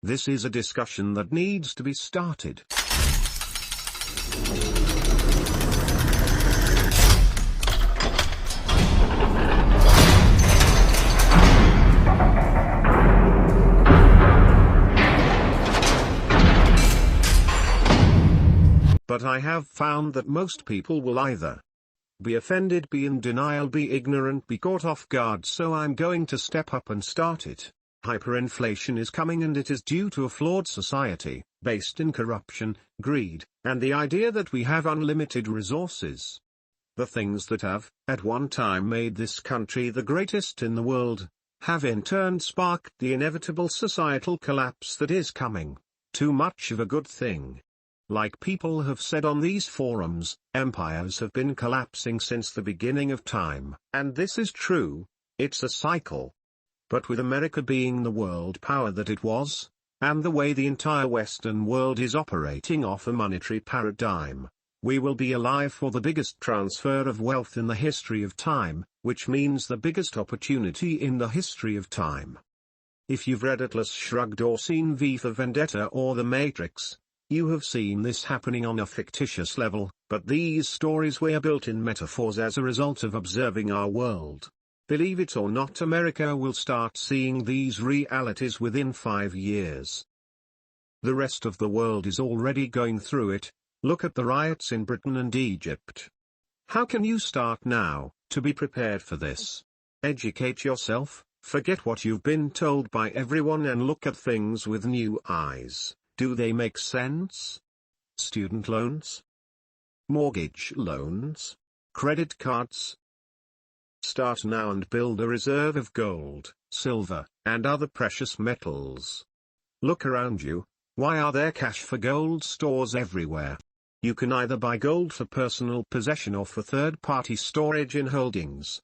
This is a discussion that needs to be started. But I have found that most people will either be offended, be in denial, be ignorant, be caught off guard, so I'm going to step up and start it. Hyperinflation is coming, and it is due to a flawed society, based in corruption, greed, and the idea that we have unlimited resources. The things that have, at one time, made this country the greatest in the world, have in turn sparked the inevitable societal collapse that is coming. Too much of a good thing. Like people have said on these forums, empires have been collapsing since the beginning of time, and this is true. It's a cycle. But with America being the world power that it was, and the way the entire Western world is operating off a monetary paradigm, we will be alive for the biggest transfer of wealth in the history of time, which means the biggest opportunity in the history of time. If you've read Atlas Shrugged or seen V for Vendetta or The Matrix, you have seen this happening on a fictitious level, but these stories were built in metaphors as a result of observing our world. Believe it or not, America will start seeing these realities within 5 years. The rest of the world is already going through it. Look at the riots in Britain and Egypt. How can you start now, to be prepared for this? Educate yourself, forget what you've been told by everyone, and look at things with new eyes. Do they make sense? Student loans? Mortgage loans? Credit cards? Start now and build a reserve of gold, silver, and other precious metals. Look around you. Why are there cash for gold stores everywhere? You can either buy gold for personal possession or for third-party storage in holdings.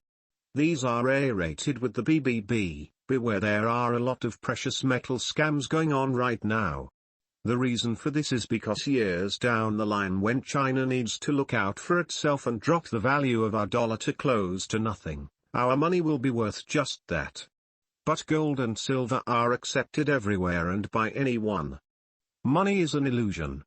These are A-rated with the BBB. Beware, there are a lot of precious metal scams going on right now. The reason for this is because years down the line, when China needs to look out for itself and drop the value of our dollar to close to nothing, our money will be worth just that. But gold and silver are accepted everywhere and by anyone. Money is an illusion.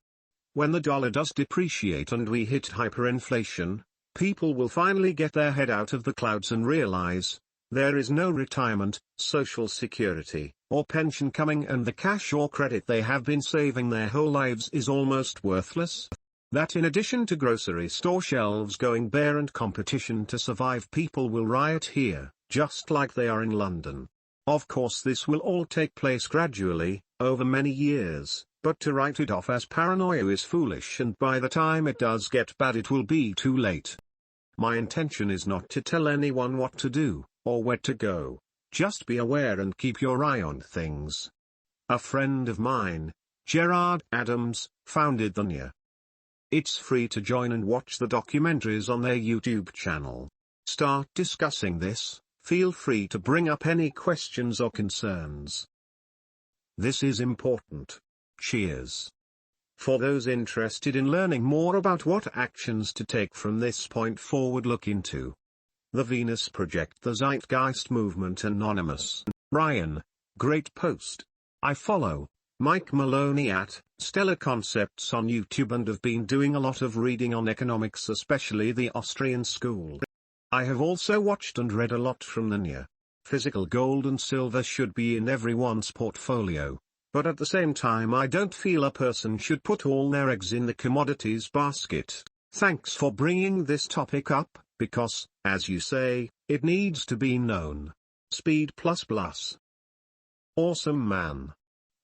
When the dollar does depreciate and we hit hyperinflation, people will finally get their head out of the clouds and realize, there is no retirement, social security, or pension coming, and the cash or credit they have been saving their whole lives is almost worthless. That in addition to grocery store shelves going bare and competition to survive, people will riot here, just like they are in London. Of course, this will all take place gradually, over many years, but to write it off as paranoia is foolish, and by the time it does get bad it will be too late. My intention is not to tell anyone what to do, or where to go. Just be aware and keep your eye on things. A friend of mine, Gerard Adams, founded the NIA. It's free to join and watch the documentaries on their YouTube channel. Start discussing this. Feel free to bring up any questions or concerns. This is important. Cheers. For those interested in learning more about what actions to take from this point forward, look into The Venus Project, the Zeitgeist Movement, Anonymous. Ryan, great post. I follow Mike Maloney at Stellar Concepts on YouTube and have been doing a lot of reading on economics, especially the Austrian school. I have also watched and read a lot from the NIA. Physical gold and silver should be in everyone's portfolio, but at the same time I don't feel a person should put all their eggs in the commodities basket. Thanks for bringing this topic up, because, as you say, it needs to be known. Speed plus plus. Awesome man.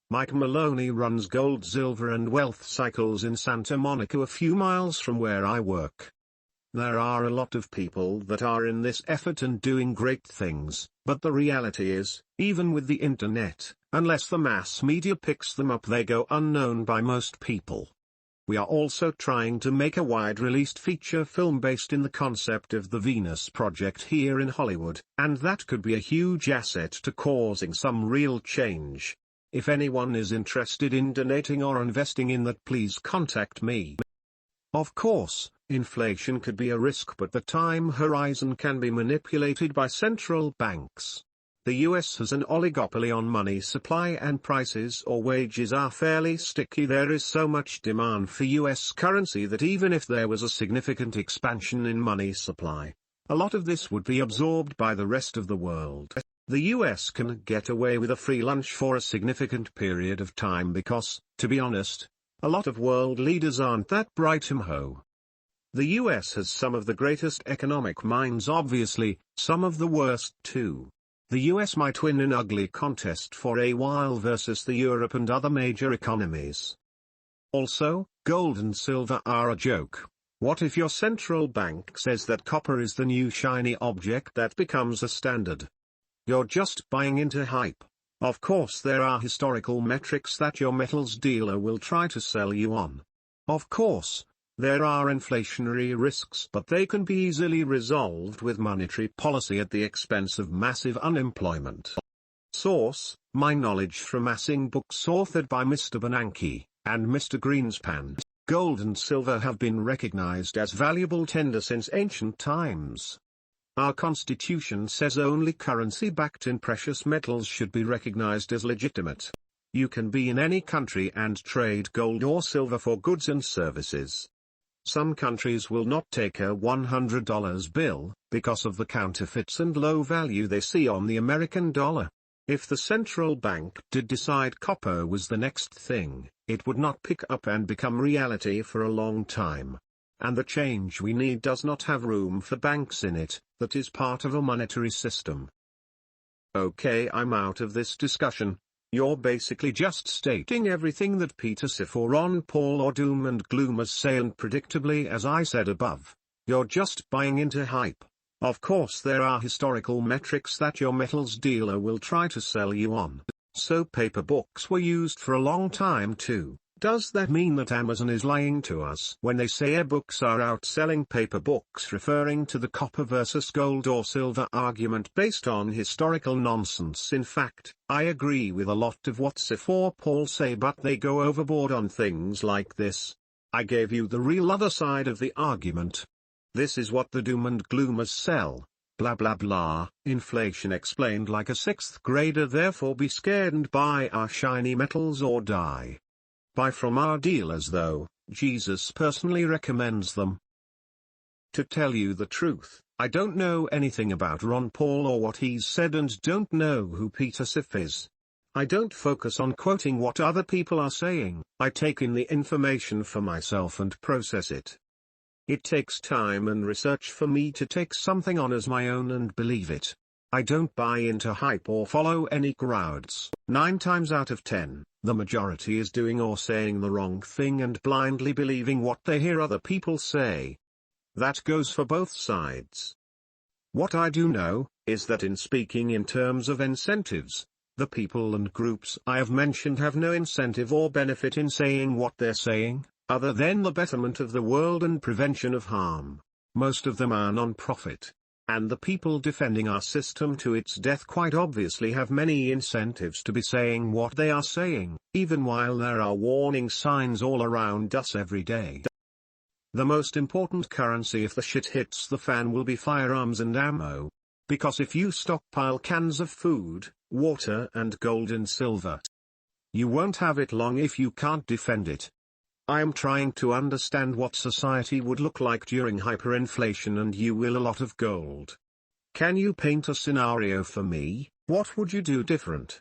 Mike Maloney runs gold, silver and wealth cycles in Santa Monica, a few miles from where I work. There are a lot of people that are in this effort and doing great things, but the reality is, even with the internet, unless the mass media picks them up, they go unknown by most people. We are also trying to make a wide-released feature film based in the concept of the Venus Project here in Hollywood, and that could be a huge asset to causing some real change. If anyone is interested in donating or investing in that, please contact me. Of course, inflation could be a risk, but the time horizon can be manipulated by central banks. The US has an oligopoly on money supply and prices or wages are fairly sticky. There is so much demand for US currency that even if there was a significant expansion in money supply, a lot of this would be absorbed by the rest of the world. The US can get away with a free lunch for a significant period of time because, to be honest, a lot of world leaders aren't that bright. The US has some of the greatest economic minds, obviously, some of the worst too. The US might win an ugly contest for a while versus the Europe and other major economies. Also, gold and silver are a joke. What if your central bank says that copper is the new shiny object that becomes a standard? You're just buying into hype. Of course there are historical metrics that your metals dealer will try to sell you on. Of course, there are inflationary risks, but they can be easily resolved with monetary policy at the expense of massive unemployment. Source: My Knowledge from Amassing Books, authored by Mr. Bernanke and Mr. Greenspan. Gold and silver have been recognized as valuable tender since ancient times. Our Constitution says only currency backed in precious metals should be recognized as legitimate. You can be in any country and trade gold or silver for goods and services. Some countries will not take a $100 bill, because of the counterfeits and low value they see on the American dollar. If the central bank did decide copper was the next thing, it would not pick up and become reality for a long time. And the change we need does not have room for banks in it, that is part of a monetary system. Okay, I'm out of this discussion. You're basically just stating everything that Peter Schiff or Ron Paul or doom and gloomers say, and predictably, as I said above, you're just buying into hype. Of course there are historical metrics that your metals dealer will try to sell you on. So paper books were used for a long time too. Does that mean that Amazon is lying to us when they say e-books are outselling paper books, referring to the copper versus gold or silver argument based on historical nonsense? In fact, I agree with a lot of what Schiff or Paul say, but they go overboard on things like this. I gave you the real other side of the argument. This is what the doom and gloomers sell. Blah blah blah, inflation explained like a 6th grader, therefore be scared and buy our shiny metals or die. Buy from our dealers though, Jesus personally recommends them. To tell you the truth, I don't know anything about Ron Paul or what he's said, and don't know who Peter Schiff is. I don't focus on quoting what other people are saying, I take in the information for myself and process it. It takes time and research for me to take something on as my own and believe it. I don't buy into hype or follow any crowds. 9 times out of 10, the majority is doing or saying the wrong thing and blindly believing what they hear other people say. That goes for both sides. What I do know, is that in speaking in terms of incentives, the people and groups I have mentioned have no incentive or benefit in saying what they're saying, other than the betterment of the world and prevention of harm. Most of them are non-profit. And the people defending our system to its death quite obviously have many incentives to be saying what they are saying, even while there are warning signs all around us every day. The most important currency if the shit hits the fan will be firearms and ammo. Because if you stockpile cans of food, water and gold and silver, you won't have it long if you can't defend it. I am trying to understand what society would look like during hyperinflation and you will a lot of gold. Can you paint a scenario for me? What would you do different?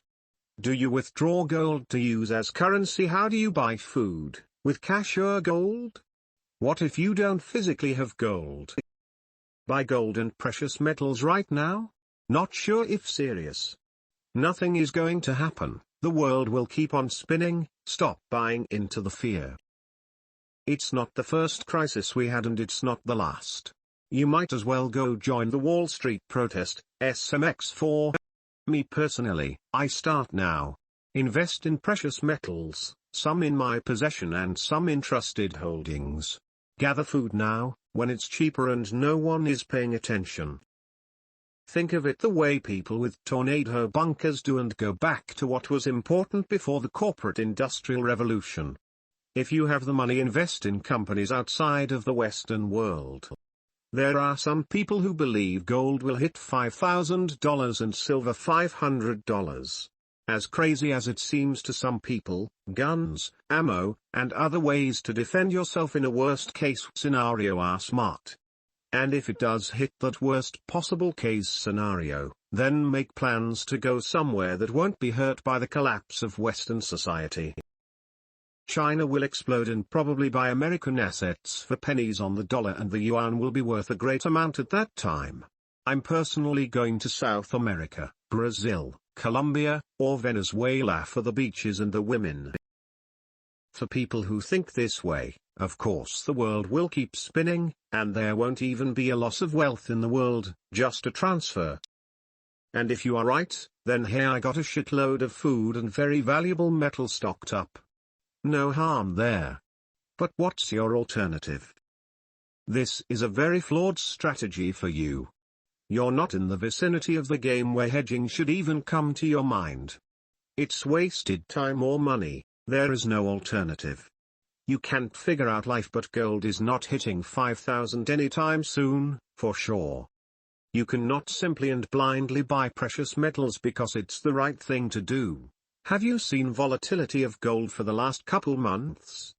Do you withdraw gold to use as currency? How do you buy food, with cash or gold? What if you don't physically have gold? Buy gold and precious metals right now? Not sure if serious. Nothing is going to happen, the world will keep on spinning, stop buying into the fear. It's not the first crisis we had and it's not the last. You might as well go join the Wall Street protest, SMX4. Me personally, I start now. Invest in precious metals, some in my possession and some in trusted holdings. Gather food now, when it's cheaper and no one is paying attention. Think of it the way people with tornado bunkers do and go back to what was important before the corporate industrial revolution. If you have the money, invest in companies outside of the Western world. There are some people who believe gold will hit $5,000 and silver $500. As crazy as it seems to some people, guns, ammo, and other ways to defend yourself in a worst-case scenario are smart. And if it does hit that worst possible case scenario, then make plans to go somewhere that won't be hurt by the collapse of Western society. China will explode and probably buy American assets for pennies on the dollar, and the yuan will be worth a great amount at that time. I'm personally going to South America, Brazil, Colombia, or Venezuela for the beaches and the women. For people who think this way, of course the world will keep spinning, and there won't even be a loss of wealth in the world, just a transfer. And if you are right, then hey, I got a shitload of food and very valuable metal stocked up. No harm there. But what's your alternative? This is a very flawed strategy for you. You're not in the vicinity of the game where hedging should even come to your mind. It's wasted time or money. There is no alternative. You can't figure out life, but gold is not hitting 5,000 anytime soon, for sure. You cannot simply and blindly buy precious metals because it's the right thing to do. Have you seen volatility of gold for the last couple months?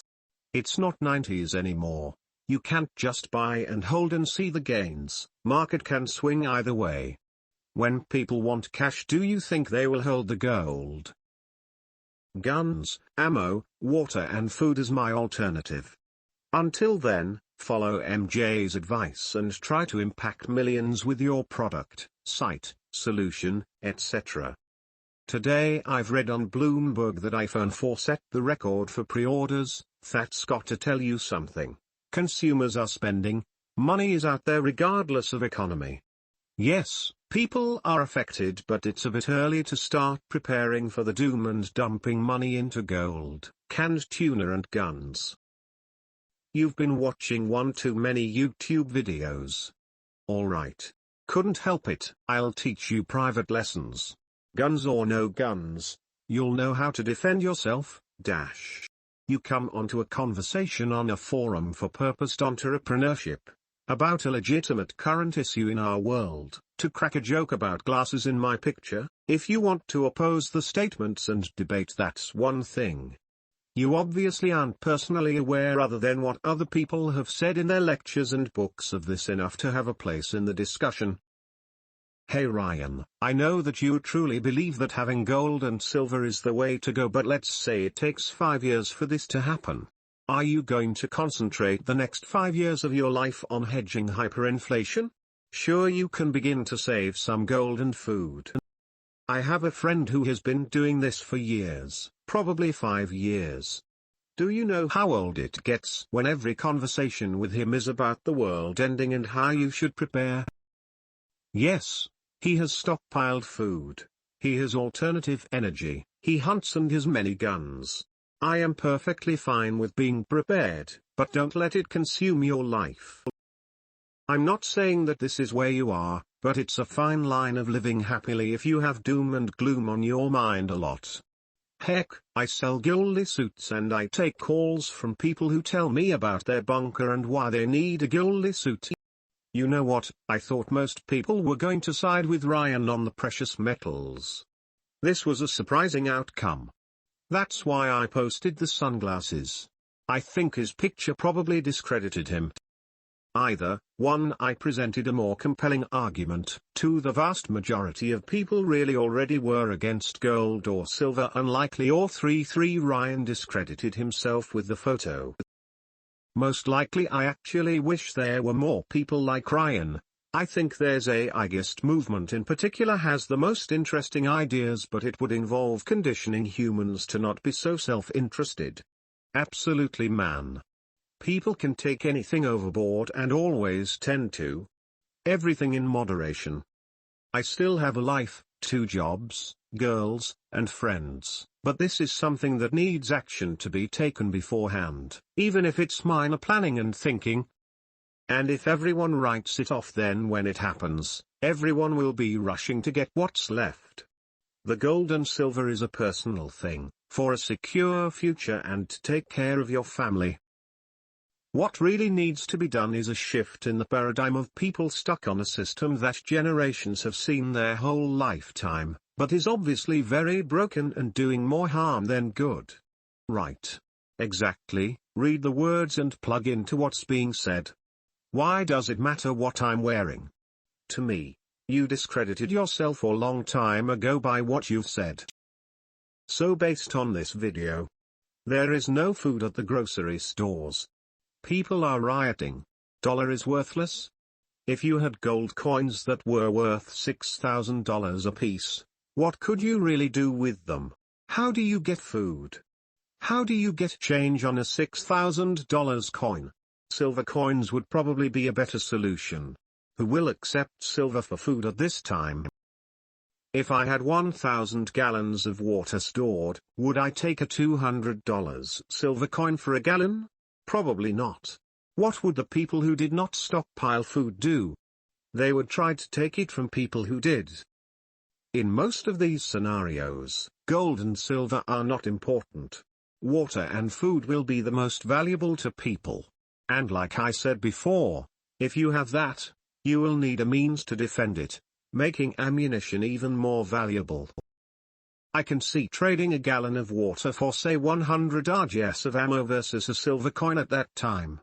It's not 90s anymore. You can't just buy and hold and see the gains. Market can swing either way. When people want cash, do you think they will hold the gold? Guns, ammo, water and food is my alternative. Until then, follow MJ's advice and try to impact millions with your product, site, solution, etc. Today I've read on Bloomberg that iPhone 4 set the record for pre-orders. That's got to tell you something. Consumers are spending. Money is out there regardless of economy. Yes, people are affected, but it's a bit early to start preparing for the doom and dumping money into gold, canned tuna and guns. You've been watching one too many YouTube videos. Alright. Couldn't help it. I'll teach you private lessons. Guns or no guns, you'll know how to defend yourself. You come onto a conversation on a forum for purposed entrepreneurship, about a legitimate current issue in our world, to crack a joke about glasses in my picture. If you want to oppose the statements and debate, that's one thing. You obviously aren't personally aware other than what other people have said in their lectures and books of this enough to have a place in the discussion. Hey Ryan, I know that you truly believe that having gold and silver is the way to go, but let's say it takes 5 years for this to happen. Are you going to concentrate the next 5 years of your life on hedging hyperinflation? Sure, you can begin to save some gold and food. I have a friend who has been doing this for years, probably 5 years. Do you know how old it gets when every conversation with him is about the world ending and how you should prepare? Yes. He has stockpiled food. He has alternative energy. He hunts and has many guns. I am perfectly fine with being prepared, but don't let it consume your life. I'm not saying that this is where you are, but it's a fine line of living happily if you have doom and gloom on your mind a lot. Heck, I sell ghillie suits and I take calls from people who tell me about their bunker and why they need a ghillie suit. You know what, I thought most people were going to side with Ryan on the precious metals. This was a surprising outcome. That's why I posted the sunglasses. I think his picture probably discredited him. Either, 1, I presented a more compelling argument, 2, the vast majority of people really already were against gold or silver, unlikely, or 3, Ryan discredited himself with the photo. Most likely I actually wish there were more people like Ryan. I think there's a Igist movement in particular has the most interesting ideas, but it would involve conditioning humans to not be so self-interested. Absolutely, man. People can take anything overboard and always tend to. Everything in moderation. I still have a life, 2 jobs, girls, and friends, but this is something that needs action to be taken beforehand, even if it's minor planning and thinking. And if everyone writes it off, then when it happens, everyone will be rushing to get what's left. The gold and silver is a personal thing, for a secure future and to take care of your family. What really needs to be done is a shift in the paradigm of people stuck on a system that generations have seen their whole lifetime, but is obviously very broken and doing more harm than good. Right. Exactly, read the words and plug into what's being said. Why does it matter what I'm wearing? To me, you discredited yourself a long time ago by what you've said. So based on this video, there is no food at the grocery stores. People are rioting. Dollar is worthless. If you had gold coins that were worth $6,000 apiece, what could you really do with them? How do you get food? How do you get change on a $6,000 coin? Silver coins would probably be a better solution. Who will accept silver for food at this time? If I had 1,000 gallons of water stored, would I take a $200 silver coin for a gallon? Probably not. What would the people who did not stockpile food do? They would try to take it from people who did. In most of these scenarios, gold and silver are not important. Water and food will be the most valuable to people. And like I said before, if you have that, you will need a means to defend it, making ammunition even more valuable. I can see trading a gallon of water for say 100 RGS of ammo versus a silver coin at that time.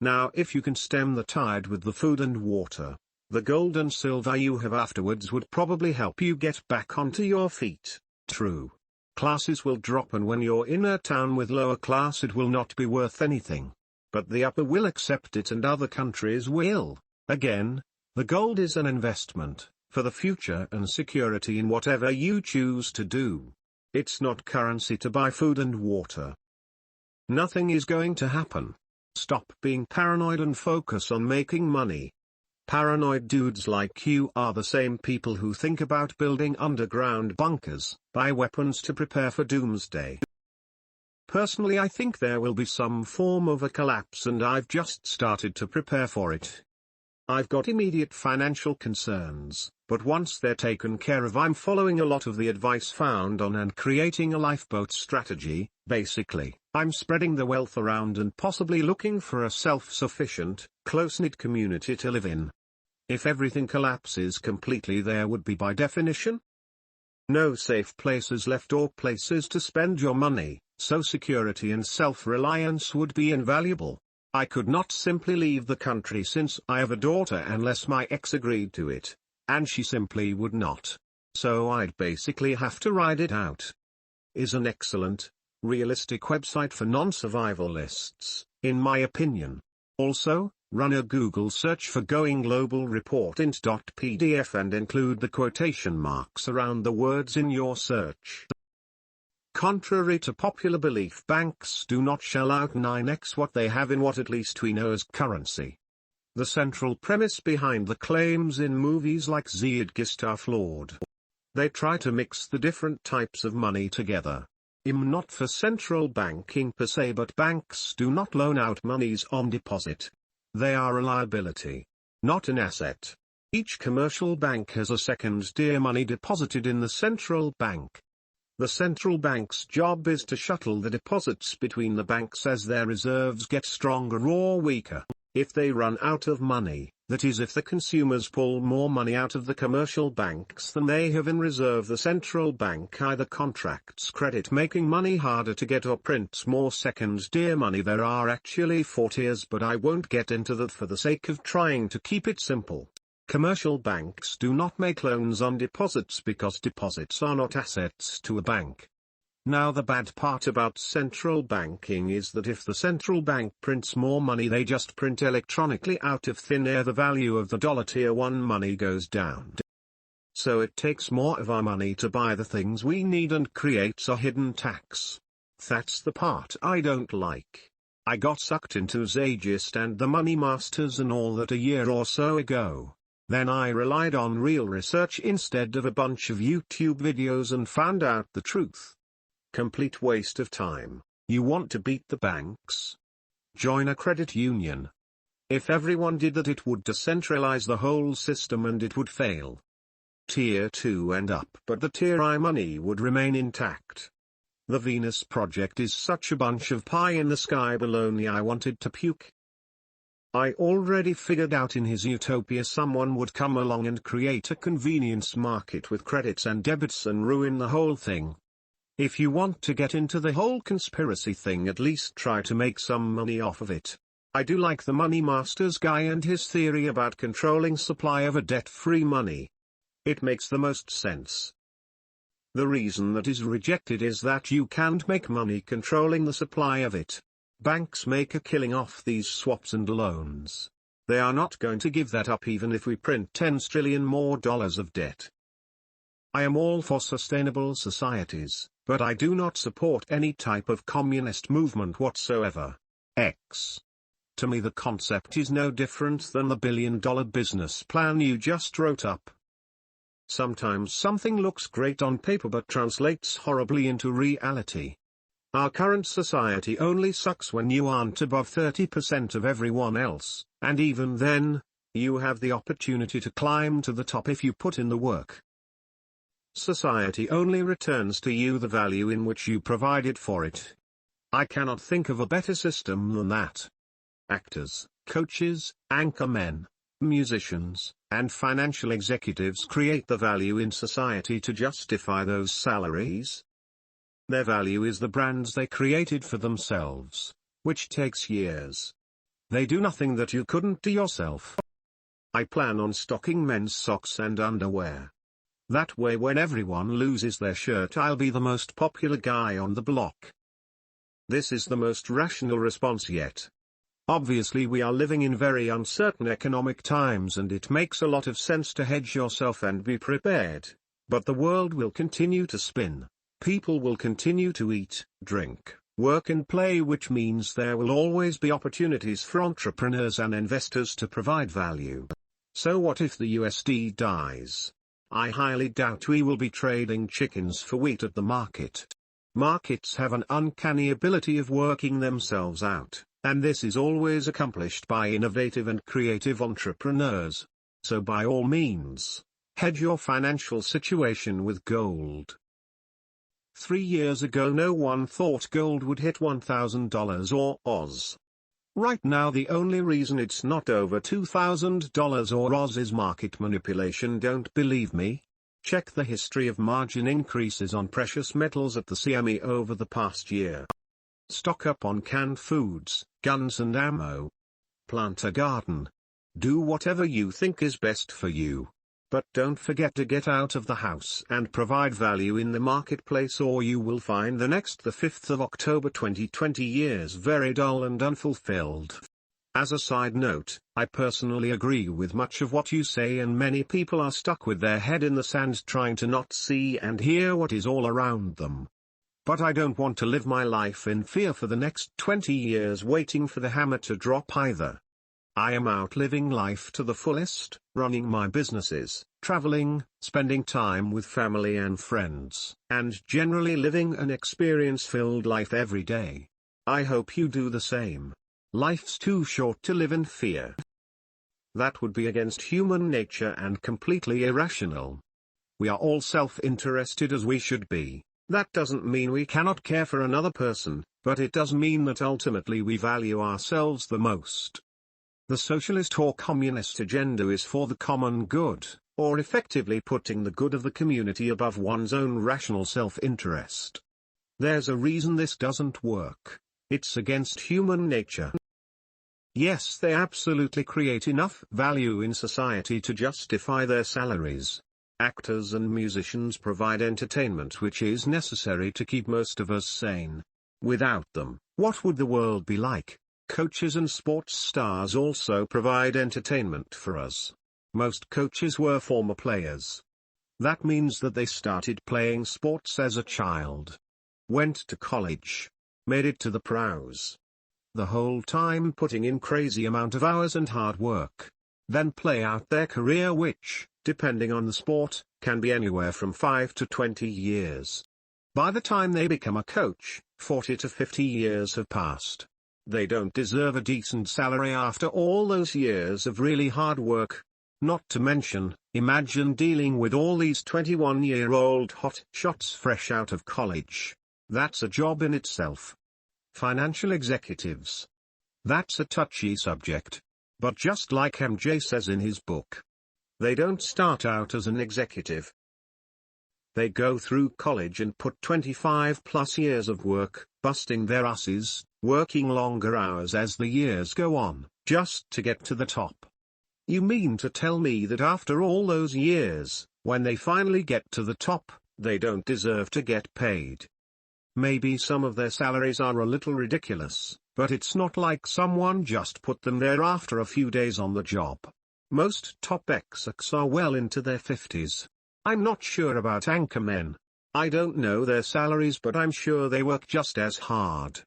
Now if you can stem the tide with the food and water, the gold and silver you have afterwards would probably help you get back onto your feet. True. Classes will drop, and when you're in a town with lower class it will not be worth anything. But the upper will accept it and other countries will. Again, the gold is an investment for the future and security in whatever you choose to do. It's not currency to buy food and water. Nothing is going to happen. Stop being paranoid and focus on making money. Paranoid dudes like you are the same people who think about building underground bunkers, buy weapons to prepare for doomsday. Personally, I think there will be some form of a collapse, and I've just started to prepare for it. I've got immediate financial concerns, but once they're taken care of, I'm following a lot of the advice found on and creating a lifeboat strategy. Basically, I'm spreading the wealth around and possibly looking for a self-sufficient, close-knit community to live in. If everything collapses completely, there would be, by definition, no safe places left or places to spend your money, so security and self-reliance would be invaluable. I could not simply leave the country since I have a daughter unless my ex agreed to it, and she simply would not. So I'd basically have to ride it out. Is an excellent, realistic website for non-survivalists, in my opinion. Also, run a Google search for Going Global Report int.pdf and include the quotation marks around the words in your search. Contrary to popular belief, banks do not shell out 9x what they have in what at least we know as currency. The central premise behind the claims in movies like Zeitgeist are flawed. They try to mix the different types of money together. I'm not for central banking per se, but banks do not loan out monies on deposit. They are a liability, not an asset. Each commercial bank has a second-tier money deposited in the central bank. The central bank's job is to shuttle the deposits between the banks as their reserves get stronger or weaker. If they run out of money, that is, if the consumers pull more money out of the commercial banks than they have in reserve, the central bank either contracts credit, making money harder to get, or prints more second-tier money. There are actually 4 tiers, but I won't get into that for the sake of trying to keep it simple. Commercial banks do not make loans on deposits because deposits are not assets to a bank. Now, the bad part about central banking is that if the central bank prints more money, they just print electronically out of thin air. The value of the dollar tier 1 money goes down. So it takes more of our money to buy the things we need and creates a hidden tax. That's the part I don't like. I got sucked into Zeitgeist and the Money Masters and all that a year or so ago. Then I relied on real research instead of a bunch of YouTube videos and found out the truth. Complete waste of time. You want to beat the banks? Join a credit union. If everyone did that, it would decentralize the whole system and it would fail. Tier 2 and up, but the Tier I money would remain intact. The Venus Project is such a bunch of pie in the sky baloney. I wanted to puke. I already figured out in his utopia someone would come along and create a convenience market with credits and debits and ruin the whole thing. If you want to get into the whole conspiracy thing, at least try to make some money off of it. I do like the Money Masters guy and his theory about controlling supply of a debt-free money. It makes the most sense. The reason that is rejected is that you can't make money controlling the supply of it. Banks make a killing off these swaps and loans. They are not going to give that up even if we print $10 trillion more of debt. I am all for sustainable societies, but I do not support any type of communist movement whatsoever. To me the concept is no different than the billion-dollar business plan you just wrote up. Sometimes something looks great on paper but translates horribly into reality. Our current society only sucks when you aren't above 30% of everyone else, and even then, you have the opportunity to climb to the top if you put in the work. Society only returns to you the value in which you provided for it. I cannot think of a better system than that. Actors, coaches, anchormen, musicians, and financial executives create the value in society to justify those salaries. Their value is the brands they created for themselves, which takes years. They do nothing that you couldn't do yourself. I plan on stocking men's socks and underwear. That way when everyone loses their shirt I'll be the most popular guy on the block. This is the most rational response yet. Obviously we are living in very uncertain economic times and it makes a lot of sense to hedge yourself and be prepared, but the world will continue to spin. People will continue to eat, drink, work and play, which means there will always be opportunities for entrepreneurs and investors to provide value. So what if the USD dies? I highly doubt we will be trading chickens for wheat at the market. Markets have an uncanny ability of working themselves out, and this is always accomplished by innovative and creative entrepreneurs. So by all means, hedge your financial situation with gold. 3 years ago no one thought gold would hit $1,000 or Oz. Right now the only reason it's not over $2,000 or Oz is market manipulation. Don't believe me? Check the history of margin increases on precious metals at the CME over the past year. Stock up on canned foods, guns and ammo. Plant a garden. Do whatever you think is best for you. But don't forget to get out of the house and provide value in the marketplace or you will find the 5th of October 2020 years very dull and unfulfilled. As a side note, I personally agree with much of what you say and many people are stuck with their head in the sand trying to not see and hear what is all around them. But I don't want to live my life in fear for the next 20 years waiting for the hammer to drop either. I am out living life to the fullest, running my businesses, traveling, spending time with family and friends, and generally living an experience-filled life every day. I hope you do the same. Life's too short to live in fear. That would be against human nature and completely irrational. We are all self-interested as we should be. That doesn't mean we cannot care for another person, but it does mean that ultimately we value ourselves the most. The socialist or communist agenda is for the common good, or effectively putting the good of the community above one's own rational self-interest. There's a reason this doesn't work. It's against human nature. Yes, they absolutely create enough value in society to justify their salaries. Actors and musicians provide entertainment which is necessary to keep most of us sane. Without them, what would the world be like? Coaches and sports stars also provide entertainment for us. Most coaches were former players. That means that they started playing sports as a child. Went to college. Made it to the pros. The whole time putting in crazy amount of hours and hard work. Then play out their career which, depending on the sport, can be anywhere from 5 to 20 years. By the time they become a coach, 40 to 50 years have passed. They don't deserve a decent salary after all those years of really hard work. Not to mention, imagine dealing with all these 21-year-old hot shots fresh out of college. That's a job in itself. Financial executives. That's a touchy subject. But just like MJ says in his book, they don't start out as an executive. They go through college and put 25 plus years of work, busting their asses, working longer hours as the years go on, just to get to the top. You mean to tell me that after all those years, when they finally get to the top, they don't deserve to get paid? Maybe some of their salaries are a little ridiculous, but it's not like someone just put them there after a few days on the job. Most top execs are well into their 50s. I'm not sure about anchormen. I don't know their salaries, but I'm sure they work just as hard.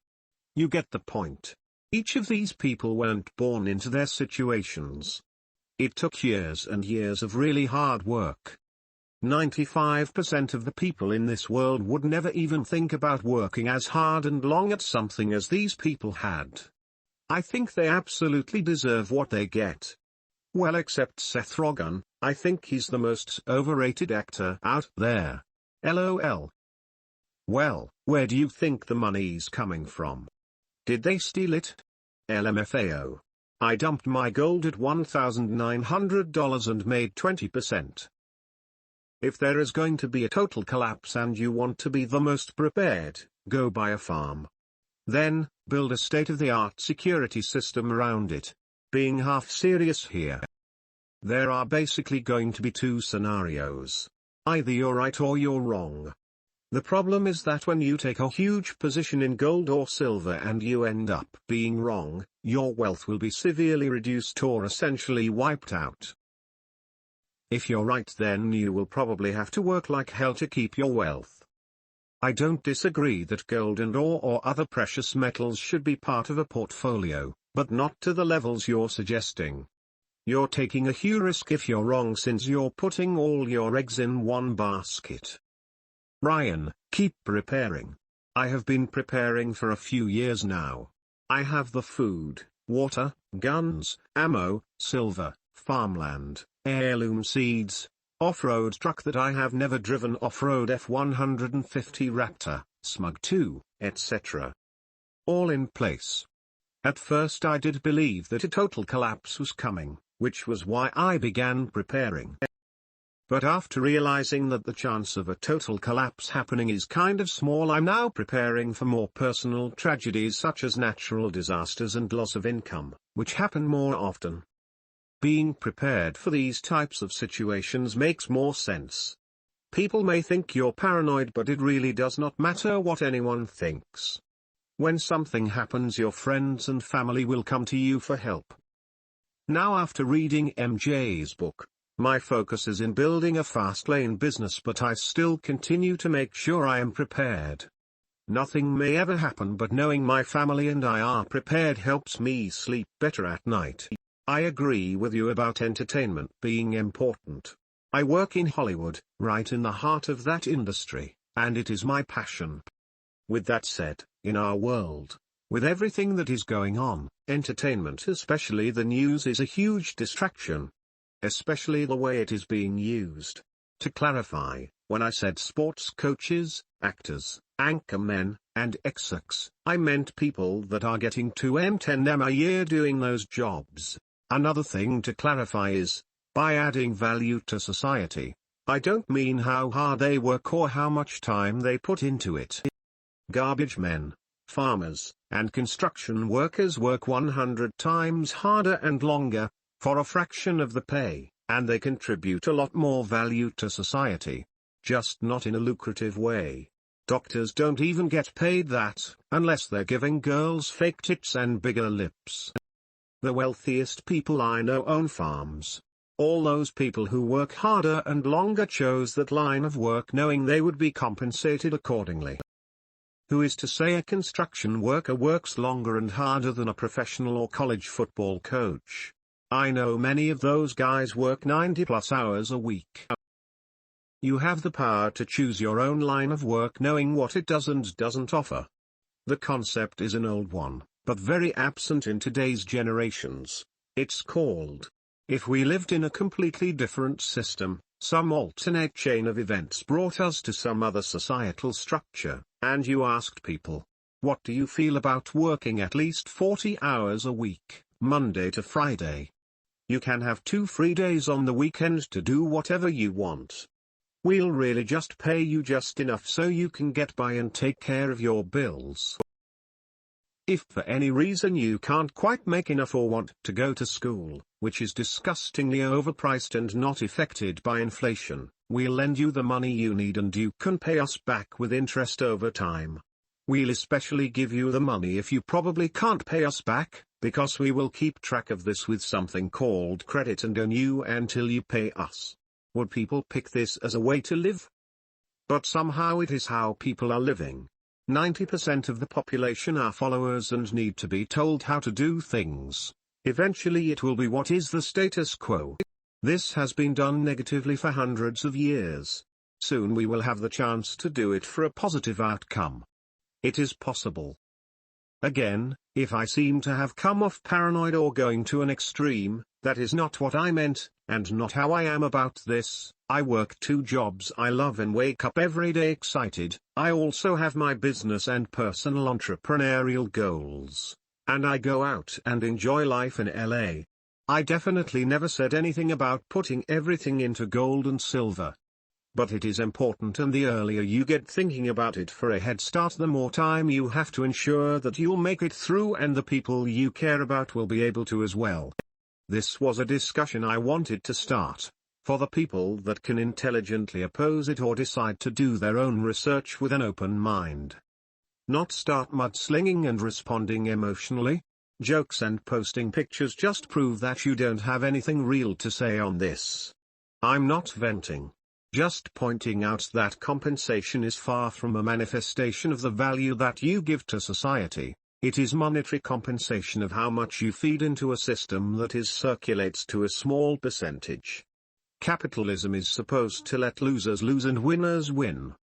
You get the point. Each of these people weren't born into their situations. It took years and years of really hard work. 95% of the people in this world would never even think about working as hard and long at something as these people had. I think they absolutely deserve what they get. Well, except Seth Rogen, I think he's the most overrated actor out there. LOL. Well, where do you think the money's coming from? Did they steal it? LMFAO. I dumped my gold at $1,900 and made 20%. If there is going to be a total collapse and you want to be the most prepared, go buy a farm. Then, build a state-of-the-art security system around it. Being half serious here. There are basically going to be two scenarios. Either you're right or you're wrong. The problem is that when you take a huge position in gold or silver and you end up being wrong, your wealth will be severely reduced or essentially wiped out. If you're right, then you will probably have to work like hell to keep your wealth. I don't disagree that gold and ore or other precious metals should be part of a portfolio, but not to the levels you're suggesting. You're taking a huge risk if you're wrong, since you're putting all your eggs in one basket. Ryan, keep preparing. I have been preparing for a few years now. I have the food, water, guns, ammo, silver, farmland, heirloom seeds, off-road truck that I have never driven, off-road F-150 Raptor, Smug 2, etc. All in place. At first I did believe that a total collapse was coming, which was why I began preparing. But after realizing that the chance of a total collapse happening is kind of small, I'm now preparing for more personal tragedies such as natural disasters and loss of income, which happen more often. Being prepared for these types of situations makes more sense. People may think you're paranoid, but it really does not matter what anyone thinks. When something happens, your friends and family will come to you for help. Now, after reading MJ's book, my focus is in building a fast lane business, but I still continue to make sure I am prepared. Nothing may ever happen, but knowing my family and I are prepared helps me sleep better at night. I agree with you about entertainment being important. I work in Hollywood, right in the heart of that industry, and it is my passion. With that said, in our world, with everything that is going on, entertainment, especially the news, is a huge distraction. Especially the way it is being used. To clarify, when I said sports coaches, actors, anchormen, and execs, I meant people that are getting 2M10M a year doing those jobs. Another thing to clarify is, by adding value to society, I don't mean how hard they work or how much time they put into it. Garbage men, farmers, and construction workers work 100 times harder and longer, for a fraction of the pay, and they contribute a lot more value to society. Just not in a lucrative way. Doctors don't even get paid that, unless they're giving girls fake tits and bigger lips. The wealthiest people I know own farms. All those people who work harder and longer chose that line of work knowing they would be compensated accordingly. Who is to say a construction worker works longer and harder than a professional or college football coach? I know many of those guys work 90+ hours a week. You have the power to choose your own line of work knowing what it does and doesn't offer. The concept is an old one, but very absent in today's generations. It's called, if we lived in a completely different system, some alternate chain of events brought us to some other societal structure, and you asked people, what do you feel about working at least 40 hours a week? Monday to Friday. You can have 2 free days on the weekend to do whatever you want. We'll really just pay you just enough so you can get by and take care of your bills. If for any reason you can't quite make enough or want to go to school, which is disgustingly overpriced and not affected by inflation, we'll lend you the money you need and you can pay us back with interest over time. We'll especially give you the money if you probably can't pay us back, because we will keep track of this with something called credit and own you until you pay us. Would people pick this as a way to live? But somehow it is how people are living. 90% of the population are followers and need to be told how to do things. Eventually it will be what is the status quo. This has been done negatively for hundreds of years. Soon we will have the chance to do it for a positive outcome. It is possible. Again, if I seem to have come off paranoid or going to an extreme, that is not what I meant, and not how I am about this. I work 2 jobs I love and wake up every day excited. I also have my business and personal entrepreneurial goals. And I go out and enjoy life in LA. I definitely never said anything about putting everything into gold and silver. But it is important, and the earlier you get thinking about it for a head start, the more time you have to ensure that you'll make it through and the people you care about will be able to as well. This was a discussion I wanted to start, for the people that can intelligently oppose it or decide to do their own research with an open mind. Not start mudslinging and responding emotionally. Jokes and posting pictures just prove that you don't have anything real to say on this. I'm not venting. Just pointing out that compensation is far from a manifestation of the value that you give to society. It is monetary compensation of how much you feed into a system that circulates to a small percentage. Capitalism is supposed to let losers lose and winners win.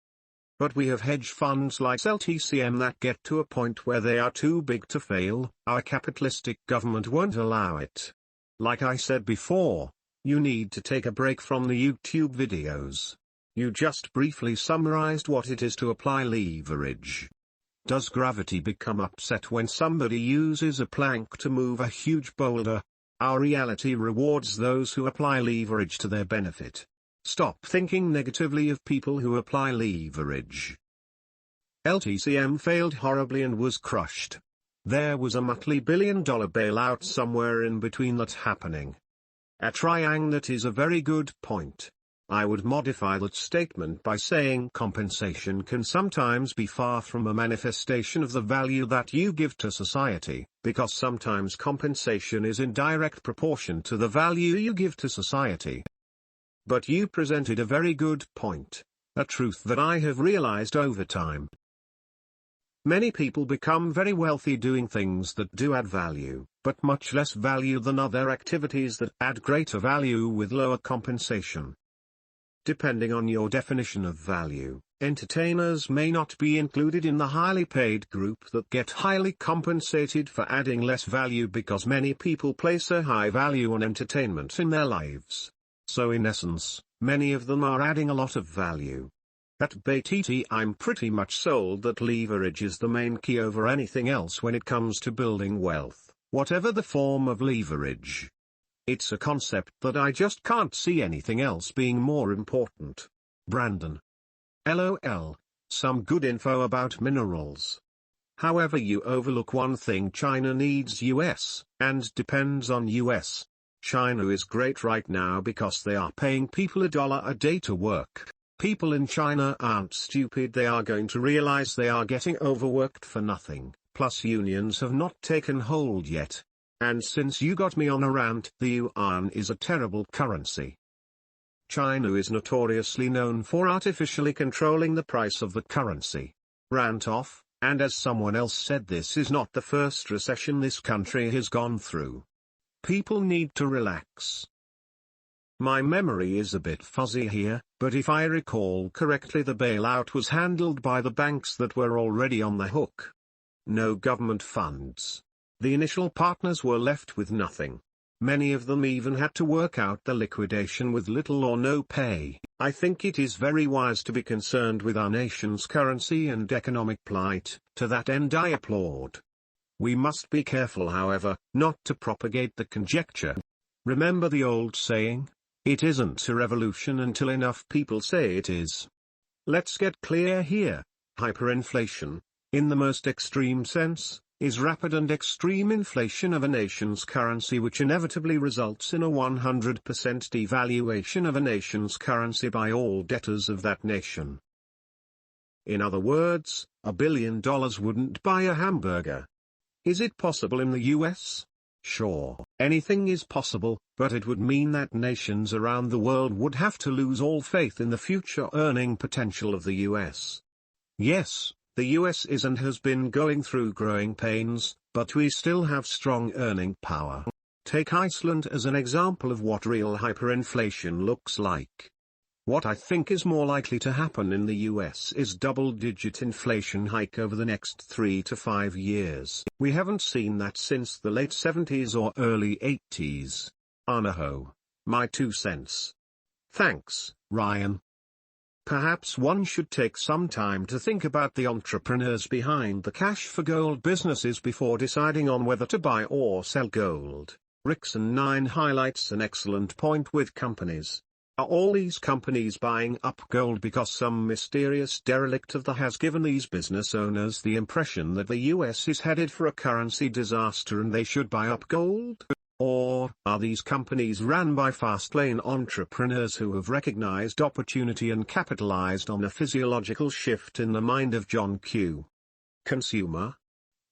But we have hedge funds like LTCM that get to a point where they are too big to fail. Our capitalistic government won't allow it. Like I said before, you need to take a break from the YouTube videos. You just briefly summarized what it is to apply leverage. Does gravity become upset when somebody uses a plank to move a huge boulder? Our reality rewards those who apply leverage to their benefit. Stop thinking negatively of people who apply leverage. LTCM failed horribly and was crushed. There was a multi-billion-dollar bailout somewhere in between that happening. A triangle. That is a very good point. I would modify that statement by saying compensation can sometimes be far from a manifestation of the value that you give to society, because sometimes compensation is in direct proportion to the value you give to society. But you presented a very good point, a truth that I have realized over time. Many people become very wealthy doing things that do add value, but much less value than other activities that add greater value with lower compensation. Depending on your definition of value, entertainers may not be included in the highly paid group that get highly compensated for adding less value, because many people place a high value on entertainment in their lives. So in essence, many of them are adding a lot of value. At BayTT I'm pretty much sold that leverage is the main key over anything else when it comes to building wealth, whatever the form of leverage. It's a concept that I just can't see anything else being more important. Brandon. LOL. Some good info about minerals. However, you overlook one thing: China needs US, and depends on US. China is great right now because they are paying people $1 a day to work. People in China aren't stupid. They are going to realize they are getting overworked for nothing. Plus unions have not taken hold yet. And since you got me on a rant, the yuan is a terrible currency. China is notoriously known for artificially controlling the price of the currency. Rant off, and as someone else said, this is not the first recession this country has gone through. People need to relax. My memory is a bit fuzzy here, but if I recall correctly, the bailout was handled by the banks that were already on the hook. No government funds. The initial partners were left with nothing. Many of them even had to work out the liquidation with little or no pay. I think it is very wise to be concerned with our nation's currency and economic plight. To that end I applaud We must be careful, however, not to propagate the conjecture. Remember the old saying? It isn't a revolution until enough people say it is. Let's get clear here. Hyperinflation, in the most extreme sense, is rapid and extreme inflation of a nation's currency, which inevitably results in a 100% devaluation of a nation's currency by all debtors of that nation. In other words, $1 billion wouldn't buy a hamburger. Is it possible in the US? Sure, anything is possible, but it would mean that nations around the world would have to lose all faith in the future earning potential of the US. Yes, the US is and has been going through growing pains, but we still have strong earning power. Take Iceland as an example of what real hyperinflation looks like. What I think is more likely to happen in the US is double-digit inflation hike over the next 3 to 5 years. We haven't seen that since the late 70s or early 80s. Anaho. My 2 cents. Thanks, Ryan. Perhaps one should take some time to think about the entrepreneurs behind the cash for gold businesses before deciding on whether to buy or sell gold. Rickson9 highlights an excellent point with companies. Are all these companies buying up gold because some mysterious derelict of the has given these business owners the impression that the US is headed for a currency disaster and they should buy up gold? Or are these companies ran by fast-lane entrepreneurs who have recognized opportunity and capitalized on a physiological shift in the mind of John Q. Consumer?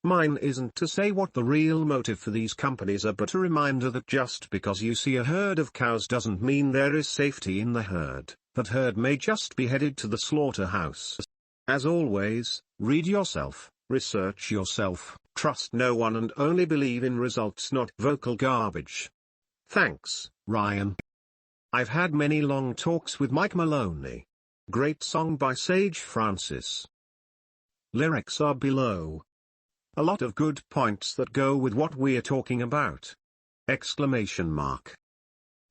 Mine isn't to say what the real motive for these companies are, but a reminder that just because you see a herd of cows doesn't mean there is safety in the herd. That herd may just be headed to the slaughterhouse. As always, read yourself, research yourself, trust no one and only believe in results, not vocal garbage. Thanks, Ryan. I've had many long talks with Mike Maloney. Great song by Sage Francis. Lyrics are below. A lot of good points that go with what we're talking about. Exclamation mark.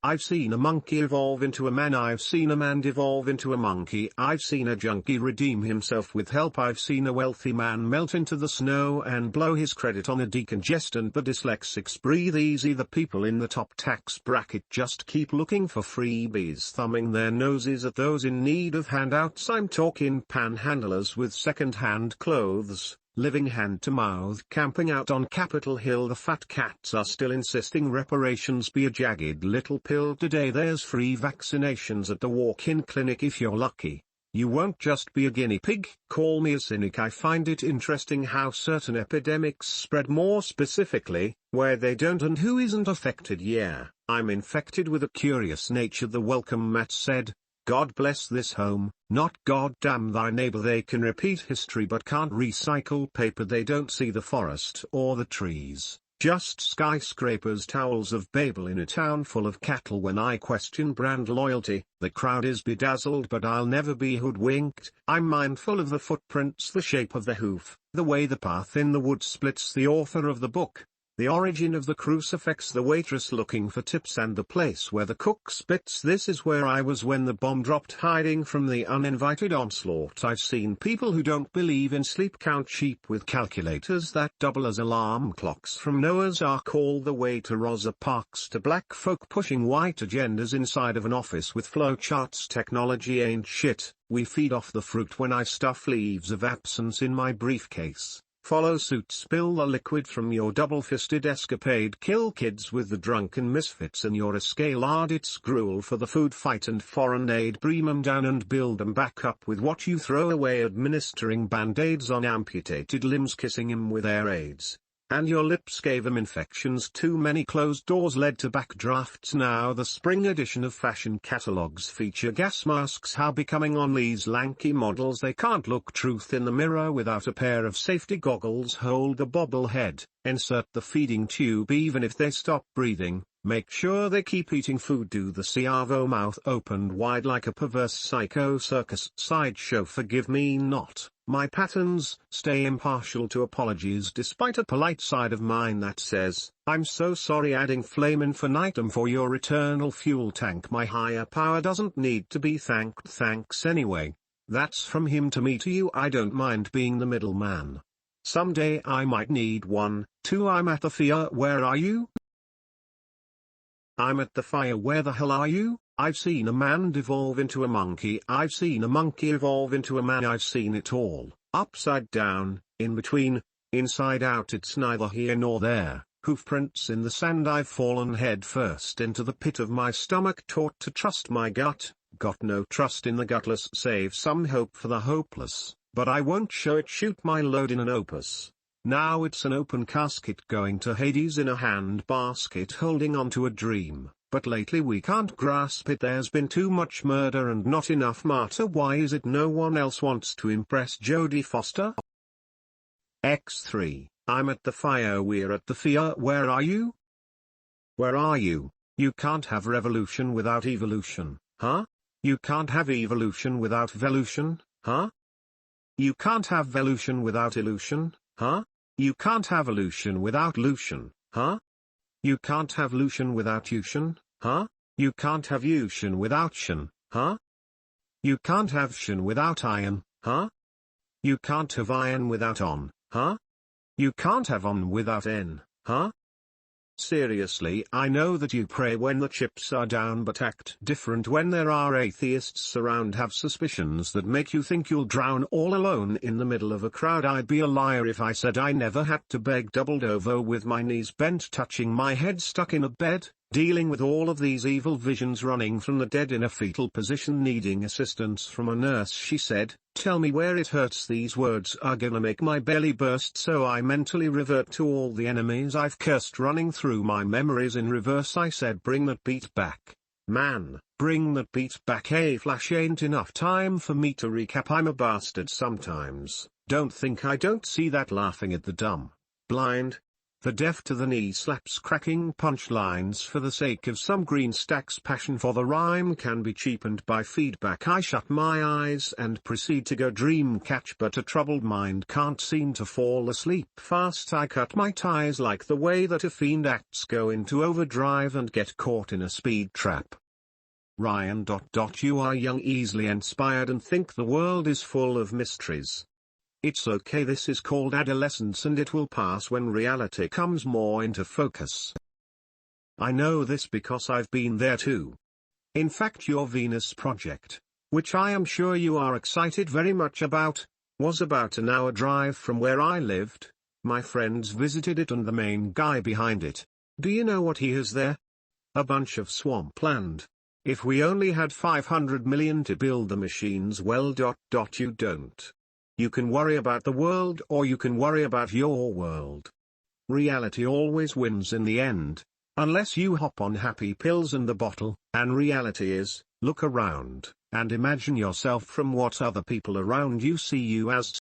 I've seen a monkey evolve into a man. I've seen a man devolve into a monkey. I've seen a junkie redeem himself with help. I've seen a wealthy man melt into the snow and blow his credit on a decongestant. The dyslexics breathe easy. The people in the top tax bracket just keep looking for freebies, thumbing their noses at those in need of handouts. I'm talking panhandlers with second-hand clothes, living hand-to-mouth, camping out on Capitol Hill. The fat cats are still insisting reparations be a jagged little pill. Today there's free vaccinations at the walk-in clinic if you're lucky. You won't just be a guinea pig. Call me a cynic. I find it interesting how certain epidemics spread more specifically, where they don't and who isn't affected. Yeah, I'm infected with a curious nature. The welcome mat said, God bless this home, not God damn thy neighbor. They can repeat history but can't recycle paper. They don't see the forest or the trees, just skyscrapers. Towels of Babel in a town full of cattle. When I question brand loyalty, the crowd is bedazzled, but I'll never be hoodwinked. I'm mindful of the footprints, the shape of the hoof, the way the path in the wood splits. The author of the book, The Origin of the Crucifix, the waitress looking for tips, and the place where the cook spits. This is where I was when the bomb dropped, hiding from the uninvited onslaught. I've seen people who don't believe in sleep count sheep with calculators that double as alarm clocks. From Noah's Ark all the way to Rosa Parks to black folk pushing white agendas inside of an office with flowcharts. Technology ain't shit. We feed off the fruit. When I stuff leaves of absence in my briefcase, follow suit, spill the liquid from your double-fisted escapade, kill kids with the drunken misfits in your escalade. It's gruel for the food fight and foreign aid. Bream 'em down and build 'em back up with what you throw away, administering band-aids on amputated limbs, kissing 'em with air aids. And your lips gave 'em infections. Too many closed doors led to backdrafts. Now the spring edition of fashion catalogs feature gas masks. How becoming on these lanky models. They can't look truth in the mirror without a pair of safety goggles. Hold the bobblehead, insert the feeding tube. Even if they stop breathing, make sure they keep eating food. Do the Ciavo mouth opened wide like a perverse psycho circus sideshow. Forgive me not my patterns. Stay impartial to apologies despite a polite side of mine that says, I'm so sorry. Adding flame infinitum for your eternal fuel tank. My higher power doesn't need to be thanked. Thanks anyway. That's from him to me to you. I don't mind being the middleman. Someday I might need one. 2. I'm at the fire, where are you? I'm at the fire, where the hell are you? I've seen a man devolve into a monkey, I've seen a monkey evolve into a man, I've seen it all, upside down, in between, inside out, it's neither here nor there. Hoofprints in the sand, I've fallen head first into the pit of my stomach, taught to trust my gut, got no trust in the gutless, save some hope for the hopeless, but I won't show it, shoot my load in an opus. Now it's an open casket going to Hades in a hand basket, holding on to a dream, but lately we can't grasp it, there's been too much murder and not enough martyr, why is it no one else wants to impress Jodie Foster? X3, I'm at the fire, we're at the fire, where are you? Where are you? You can't have revolution without evolution, huh? You can't have evolution without velution, huh? You can't have velution without illusion, huh? You can't have illusion without Lucian, huh? You can't have Lucian without Eucian, huh? You can't have Eucian without Shan, huh? You can't have Shan without iron, huh? You can't have iron without on, huh? You can't have on without n, huh? Seriously, I know that you pray when the chips are down but act different when there are atheists around, have suspicions that make you think you'll drown all alone in the middle of a crowd. I'd be a liar if I said I never had to beg, doubled over with my knees bent, touching my head, stuck in a bed, dealing with all of these evil visions, running from the dead in a fetal position, needing assistance from a nurse. She said, "Tell me where it hurts." These words are gonna make my belly burst, so I mentally revert to all the enemies I've cursed, running through my memories in reverse. I said, bring that beat back. Man, bring that beat back. Hey Flash, ain't enough time for me to recap. I'm a bastard sometimes, don't think I don't see that, laughing at the dumb, blind, the deaf to the knee slaps, cracking punchlines for the sake of some green stacks. Passion for the rhyme can be cheapened by feedback. I shut my eyes and proceed to go dream catch, but a troubled mind can't seem to fall asleep fast. I cut my ties like the way that a fiend acts, go into overdrive and get caught in a speed trap. Ryan. You are young, easily inspired, and think the world is full of mysteries. It's okay, this is called adolescence and it will pass when reality comes more into focus. I know this because I've been there too. In fact, your Venus project, which I am sure you are excited very much about, was about an hour drive from where I lived. My friends visited it and the main guy behind it, do you know what he has there? A bunch of swampland. If we only had 500 million to build the machines, well. You don't. You can worry about the world or you can worry about your world. Reality always wins in the end, unless you hop on happy pills and the bottle, and reality is, look around, and imagine yourself from what other people around you see you as.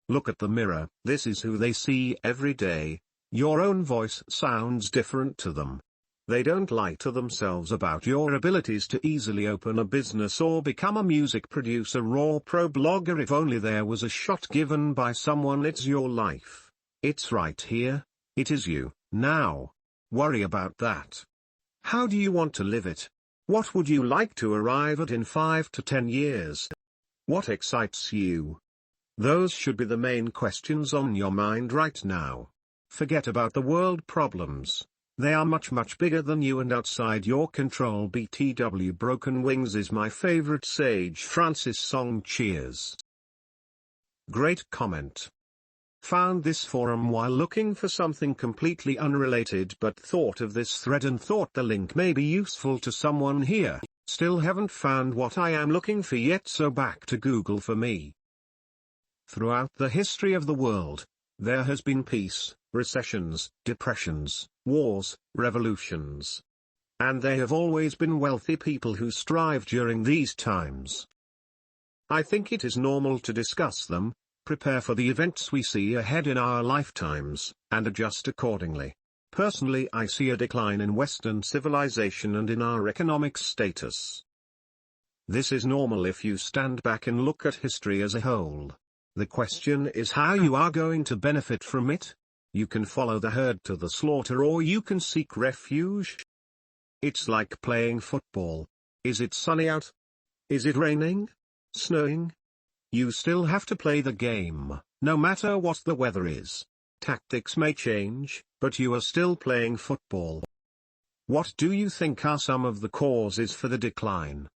Look at the mirror, this is who they see every day. Your own voice sounds different to them. They don't lie to themselves about your abilities to easily open a business or become a music producer or pro blogger. If only there was a shot given by someone. It's your life. It's right here. It is you, now. Worry about that. How do you want to live it? What would you like to arrive at in 5 to 10 years? What excites you? Those should be the main questions on your mind right now. Forget about the world problems. They are much bigger than you and outside your control. BTW. Broken Wings is my favorite Sage Francis song. Cheers. Great comment. Found this forum while looking for something completely unrelated, but thought of this thread and thought the link may be useful to someone here. Still haven't found what I am looking for yet, so back to Google for me. Throughout the history of the world, there has been peace, recessions, depressions, wars, revolutions. And they have always been wealthy people who strive during these times. I think it is normal to discuss them, prepare for the events we see ahead in our lifetimes, and adjust accordingly. Personally, I see a decline in Western civilization and in our economic status. This is normal if you stand back and look at history as a whole. The question is how you are going to benefit from it. You can follow the herd to the slaughter or you can seek refuge. It's like playing football. Is it sunny out? Is it raining? Snowing? You still have to play the game, no matter what the weather is. Tactics may change, but you are still playing football. What do you think are some of the causes for the decline?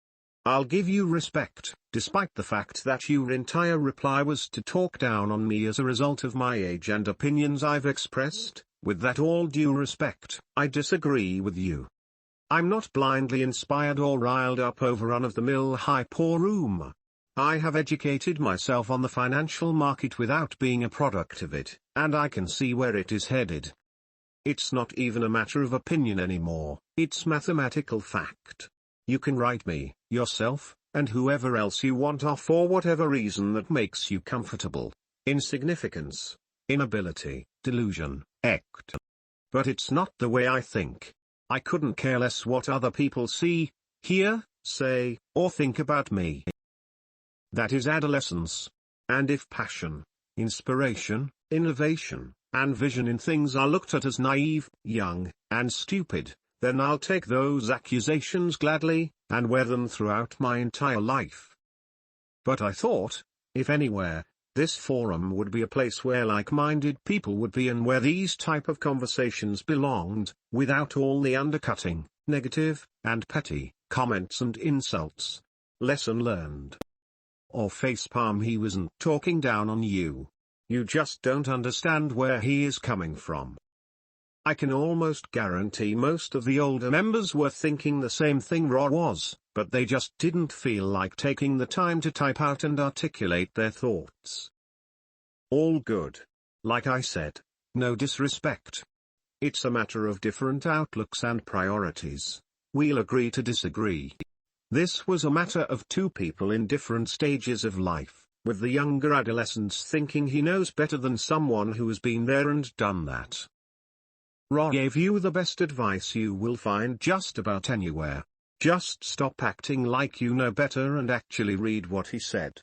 I'll give you respect, despite the fact that your entire reply was to talk down on me as a result of my age and opinions I've expressed. With that all due respect, I disagree with you. I'm not blindly inspired or riled up over run-of-the-mill hype or rumor. I have educated myself on the financial market without being a product of it, and I can see where it is headed. It's not even a matter of opinion anymore, it's mathematical fact. You can write me, yourself, and whoever else you want off for whatever reason that makes you comfortable. Insignificance, inability, delusion, act. But it's not the way I think. I couldn't care less what other people see, hear, say, or think about me. That is adolescence. And if passion, inspiration, innovation, and vision in things are looked at as naive, young, and stupid, then I'll take those accusations gladly, and wear them throughout my entire life. But I thought, if anywhere, this forum would be a place where like-minded people would be and where these type of conversations belonged, without all the undercutting, negative, and petty comments and insults. Lesson learned. Or facepalm, he wasn't talking down on you. You just don't understand where he is coming from. I can almost guarantee most of the older members were thinking the same thing Raw was, but they just didn't feel like taking the time to type out and articulate their thoughts. All good. Like I said, no disrespect. It's a matter of different outlooks and priorities. We'll agree to disagree. This was a matter of two people in different stages of life, with the younger adolescent thinking he knows better than someone who has been there and done that. Ra gave you the best advice you will find just about anywhere. Just stop acting like you know better and actually read what he said.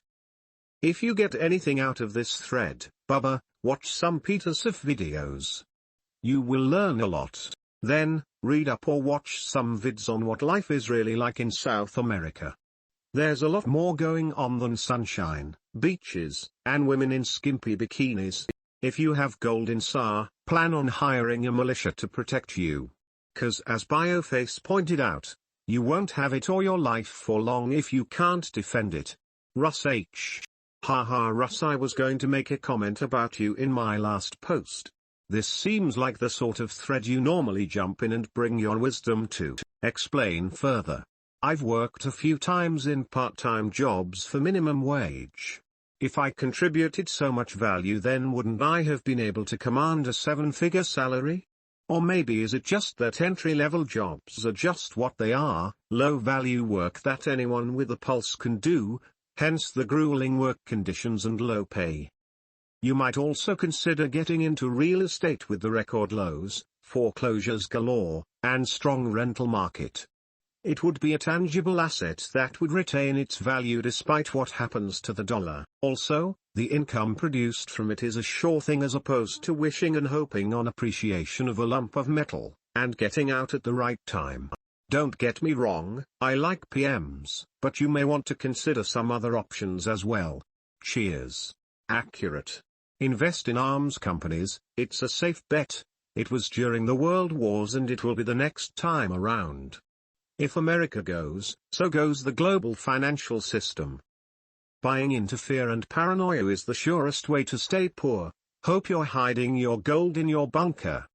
If you get anything out of this thread, Bubba, watch some Peter Schiff videos. You will learn a lot. Then, read up or watch some vids on what life is really like in South America. There's a lot more going on than sunshine, beaches, and women in skimpy bikinis. If you have gold in SAR, plan on hiring a militia to protect you. 'Cause as Bioface pointed out, you won't have it or your life for long if you can't defend it. Russ H. Haha Russ, I was going to make a comment about you in my last post. This seems like the sort of thread you normally jump in and bring your wisdom to. Explain further. I've worked a few times in part-time jobs for minimum wage. If I contributed so much value, then wouldn't I have been able to command a 7-figure salary? Or maybe is it just that entry-level jobs are just what they are, low-value work that anyone with a pulse can do, hence the grueling work conditions and low pay. You might also consider getting into real estate with the record lows, foreclosures galore, and strong rental market. It would be a tangible asset that would retain its value despite what happens to the dollar. Also, the income produced from it is a sure thing as opposed to wishing and hoping on appreciation of a lump of metal, and getting out at the right time. Don't get me wrong, I like PMs, but you may want to consider some other options as well. Cheers. Accurate. Invest in arms companies, it's a safe bet. It was during the World Wars and it will be the next time around. If America goes, so goes the global financial system. Buying into fear and paranoia is the surest way to stay poor. Hope you're hiding your gold in your bunker.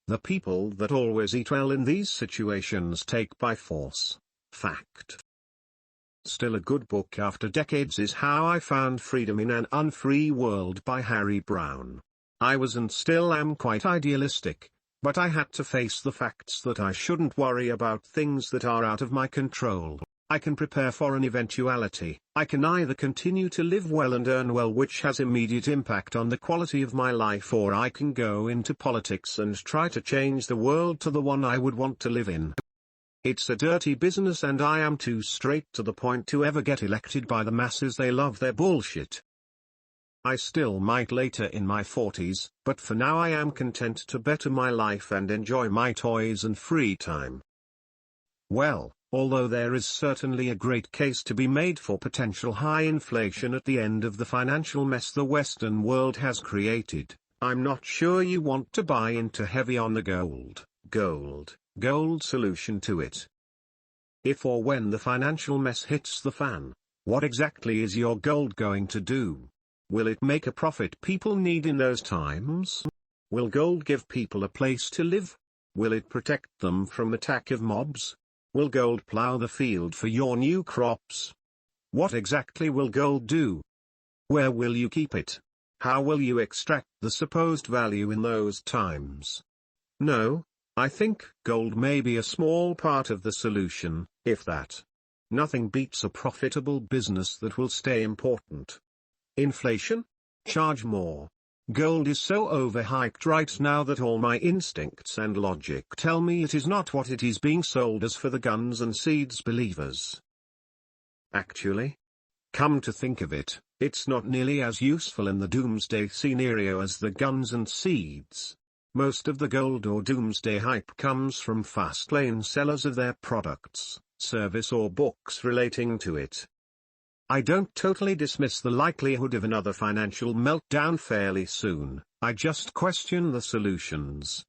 The people that always eat well in these situations take by force. Fact. Still a good book after decades is How I Found Freedom in an Unfree World by Harry Brown. I was and still am quite idealistic, but I had to face the facts that I shouldn't worry about things that are out of my control. I can prepare for an eventuality. I can either continue to live well and earn well, which has immediate impact on the quality of my life, or I can go into politics and try to change the world to the one I would want to live in. It's a dirty business and I am too straight to the point to ever get elected by the masses. They love their bullshit. I still might later in my 40s, but for now I am content to better my life and enjoy my toys and free time. Well, Although there is certainly a great case to be made for potential high inflation at the end of the financial mess the Western world has created, I'm not sure you want to buy into heavy on the gold solution to it. If or when the financial mess hits the fan, what exactly is your gold going to do? Will it make a profit people need in those times? Will gold give people a place to live? Will it protect them from attack of mobs? Will gold plow the field for your new crops? What exactly will gold do? Where will you keep it? How will you extract the supposed value in those times? No, I think gold may be a small part of the solution, if that. Nothing beats a profitable business that will stay important. Inflation? Charge more. Gold is so overhyped right now that all my instincts and logic tell me it is not what it is being sold as for the guns and seeds believers. Actually, come to think of it, it's not nearly as useful in the doomsday scenario as the guns and seeds. Most of the gold or doomsday hype comes from fast lane sellers of their products, service or books relating to it. I don't totally dismiss the likelihood of another financial meltdown fairly soon, I just question the solutions.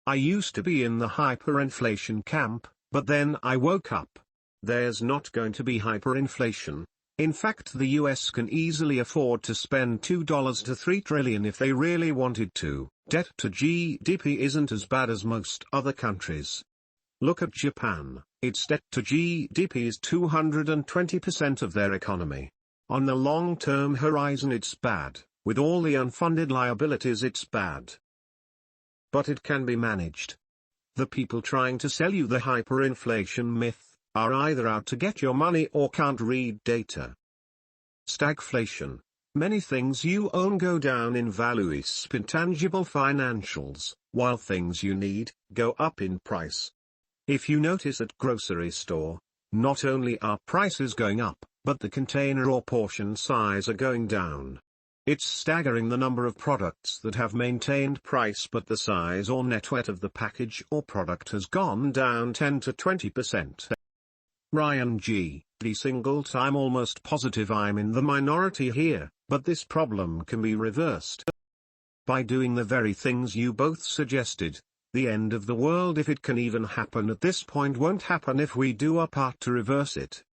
I used to be in the hyperinflation camp, but then I woke up. There's not going to be hyperinflation. In fact, the US can easily afford to spend $2 to $3 trillion if they really wanted to. Debt to GDP isn't as bad as most other countries. Look at Japan, its debt to GDP is 220% of their economy. On the long-term horizon it's bad, with all the unfunded liabilities it's bad. But it can be managed. The people trying to sell you the hyperinflation myth are either out to get your money or can't read data. Stagflation. Many things you own go down in value is intangible financials, while things you need go up in price. If you notice at grocery store, not only are prices going up, but the container or portion size are going down. It's staggering the number of products that have maintained price but the size or net weight of the package or product has gone down 10 to 20%. Ryan G. D. Singlet. I'm almost positive I'm in the minority here, but this problem can be reversed by doing the very things you both suggested. The end of the world, if it can even happen at this point, won't happen if we do our part to reverse it.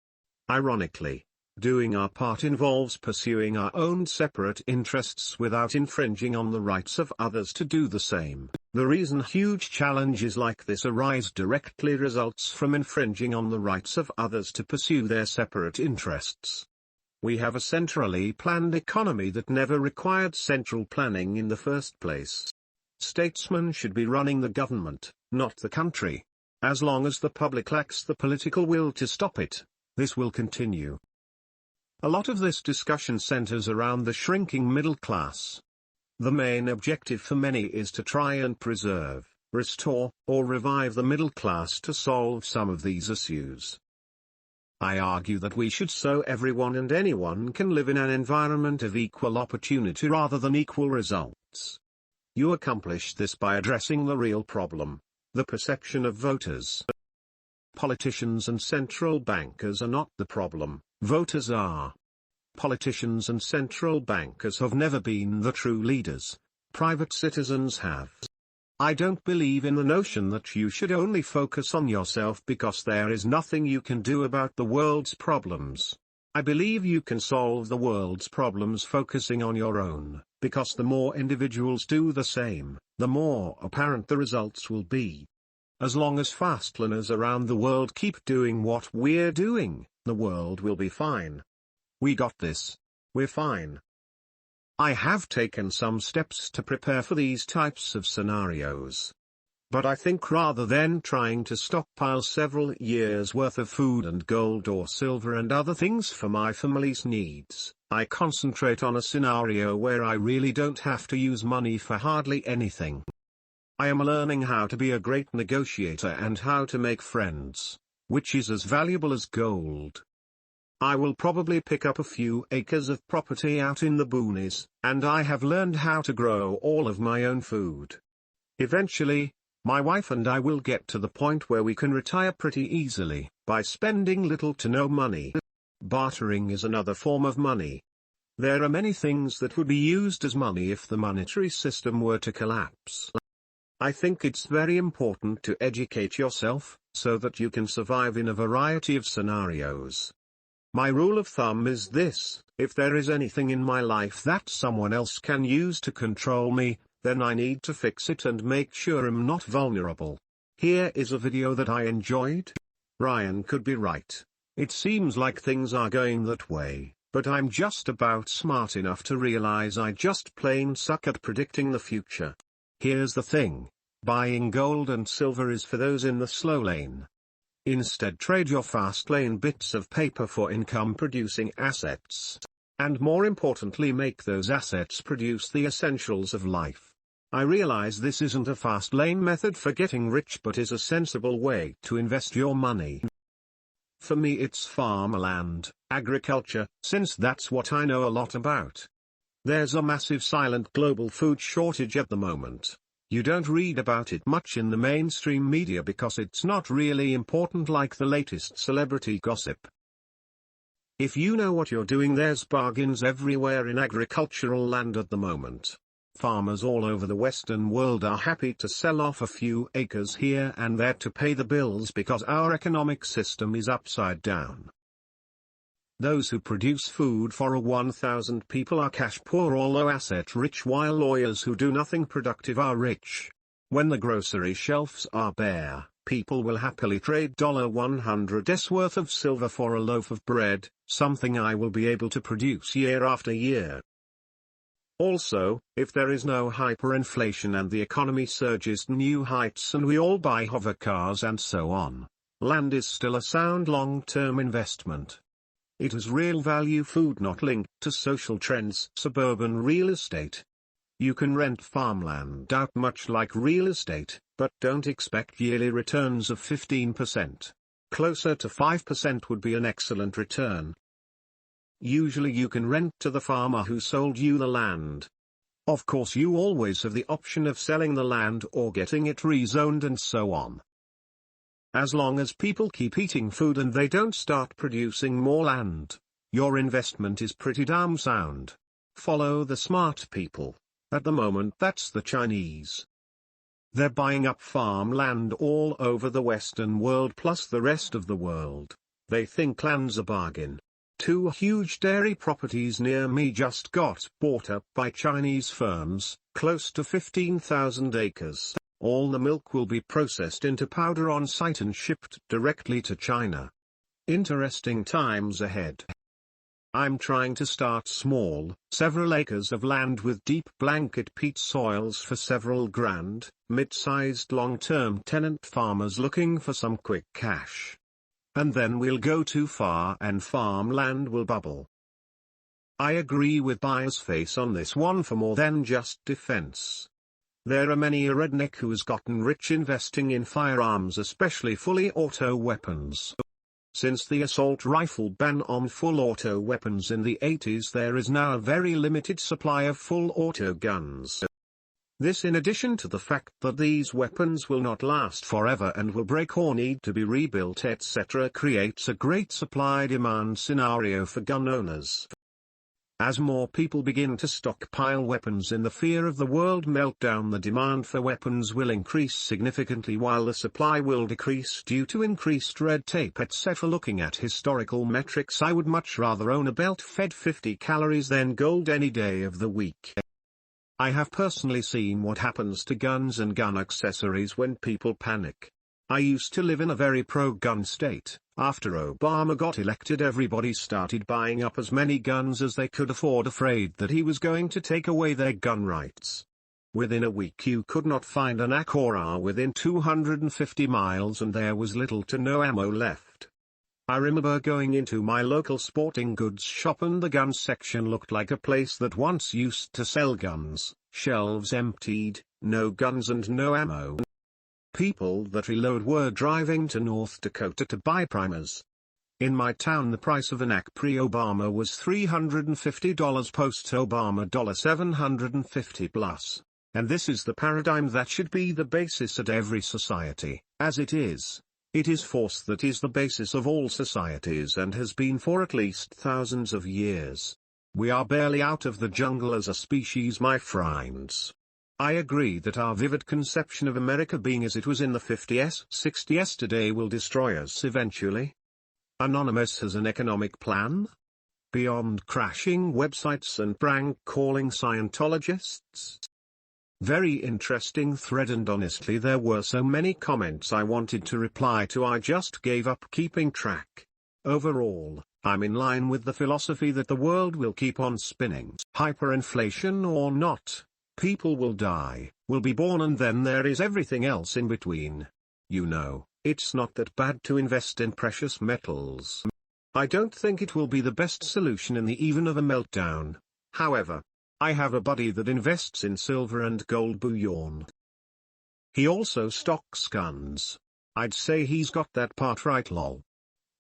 Ironically, doing our part involves pursuing our own separate interests without infringing on the rights of others to do the same. The reason huge challenges like this arise directly results from infringing on the rights of others to pursue their separate interests. We have a centrally planned economy that never required central planning in the first place. Statesmen should be running the government, not the country. As long as the public lacks the political will to stop it, this will continue. A lot of this discussion centers around the shrinking middle class. The main objective for many is to try and preserve, restore, or revive the middle class to solve some of these issues. I argue that we should so everyone and anyone can live in an environment of equal opportunity rather than equal results. You accomplish this by addressing the real problem, the perception of voters. Politicians and central bankers are not the problem, voters are. Politicians and central bankers have never been the true leaders, private citizens have. I don't believe in the notion that you should only focus on yourself because there is nothing you can do about the world's problems. I believe you can solve the world's problems focusing on your own, because the more individuals do the same, the more apparent the results will be. As long as fastliners around the world keep doing what we're doing, the world will be fine. We got this. We're fine. I have taken some steps to prepare for these types of scenarios. But I think rather than trying to stockpile several years' worth of food and gold or silver and other things for my family's needs, I concentrate on a scenario where I really don't have to use money for hardly anything. I am learning how to be a great negotiator and how to make friends, which is as valuable as gold. I will probably pick up a few acres of property out in the boonies, and I have learned how to grow all of my own food. Eventually, My wife and I will get to the point where we can retire pretty easily, by spending little to no money. Bartering is another form of money. There are many things that would be used as money if the monetary system were to collapse. I think it's very important to educate yourself, so that you can survive in a variety of scenarios. My rule of thumb is this: if there is anything in my life that someone else can use to control me, then I need to fix it and make sure I'm not vulnerable. Here is a video that I enjoyed. Ryan could be right. It seems like things are going that way, but I'm just about smart enough to realize I just plain suck at predicting the future. Here's the thing: buying gold and silver is for those in the slow lane. Instead, trade your fast lane bits of paper for income-producing assets. And more importantly, make those assets produce the essentials of life. I realize this isn't a fast lane method for getting rich, but is a sensible way to invest your money. For me, it's farmland, agriculture, since that's what I know a lot about. There's a massive silent global food shortage at the moment. You don't read about it much in the mainstream media because it's not really important like the latest celebrity gossip. If you know what you're doing, there's bargains everywhere in agricultural land at the moment. Farmers all over the Western world are happy to sell off a few acres here and there to pay the bills because our economic system is upside down. Those who produce food for 1,000 people are cash poor, although asset rich, while lawyers who do nothing productive are rich. When the grocery shelves are bare, people will happily trade $100's worth of silver for a loaf of bread, something I will be able to produce year after year. Also, if there is no hyperinflation and the economy surges to new heights and we all buy hover cars and so on, land is still a sound long-term investment. It has real value, food not linked to social trends. Suburban real estate. You can rent farmland out much like real estate, but don't expect yearly returns of 15%. Closer to 5% would be an excellent return. Usually you can rent to the farmer who sold you the land. Of course, you always have the option of selling the land or getting it rezoned and so on. As long as people keep eating food and they don't start producing more land, your investment is pretty damn sound. Follow the smart people. At the moment, that's the Chinese. They're buying up farmland all over the Western world plus the rest of the world. They think land's a bargain. 2 huge dairy properties near me just got bought up by Chinese firms, close to 15,000 acres. All the milk will be processed into powder on site and shipped directly to China. Interesting times ahead. I'm trying to start small, several acres of land with deep blanket peat soils for several grand, mid-sized long-term tenant farmers looking for some quick cash. And then we'll go too far and farmland will bubble. I agree with Buyer's Face on this one for more than just defense. There are many a redneck who has gotten rich investing in firearms, especially fully auto weapons. Since the assault rifle ban on full auto weapons in the 80s, there is now a very limited supply of full auto guns. This, in addition to the fact that these weapons will not last forever and will break or need to be rebuilt etc., creates a great supply-demand scenario for gun owners. As more people begin to stockpile weapons in the fear of the world meltdown, the demand for weapons will increase significantly while the supply will decrease due to increased red tape etc. Looking at historical metrics, I would much rather own a belt fed 50 calories than gold any day of the week. I have personally seen what happens to guns and gun accessories when people panic. I used to live in a very pro-gun state. After Obama got elected, everybody started buying up as many guns as they could afford, afraid that he was going to take away their gun rights. Within a week you could not find an AK or AR within 250 miles and there was little to no ammo left. I remember going into my local sporting goods shop and the gun section looked like a place that once used to sell guns, shelves emptied, no guns and no ammo. People that reload were driving to North Dakota to buy primers. In my town the price of an AK pre-Obama was $350, post-Obama $750 plus. And this is the paradigm that should be the basis at every society, as it is. It is force that is the basis of all societies and has been for at least thousands of years. We are barely out of the jungle as a species, my friends. I agree that our vivid conception of America being as it was in the 50s, 60s today will destroy us eventually. Anonymous has an economic plan? Beyond crashing websites and prank calling Scientologists? Very interesting thread, and honestly there were so many comments I wanted to reply to, I just gave up keeping track. Overall, I'm in line with the philosophy that the world will keep on spinning. Hyperinflation or not, people will die, will be born, and then there is everything else in between. You know, it's not that bad to invest in precious metals. I don't think it will be the best solution in the event of a meltdown. However, I have a buddy that invests in silver and gold bullion. He also stocks guns. I'd say he's got that part right, lol.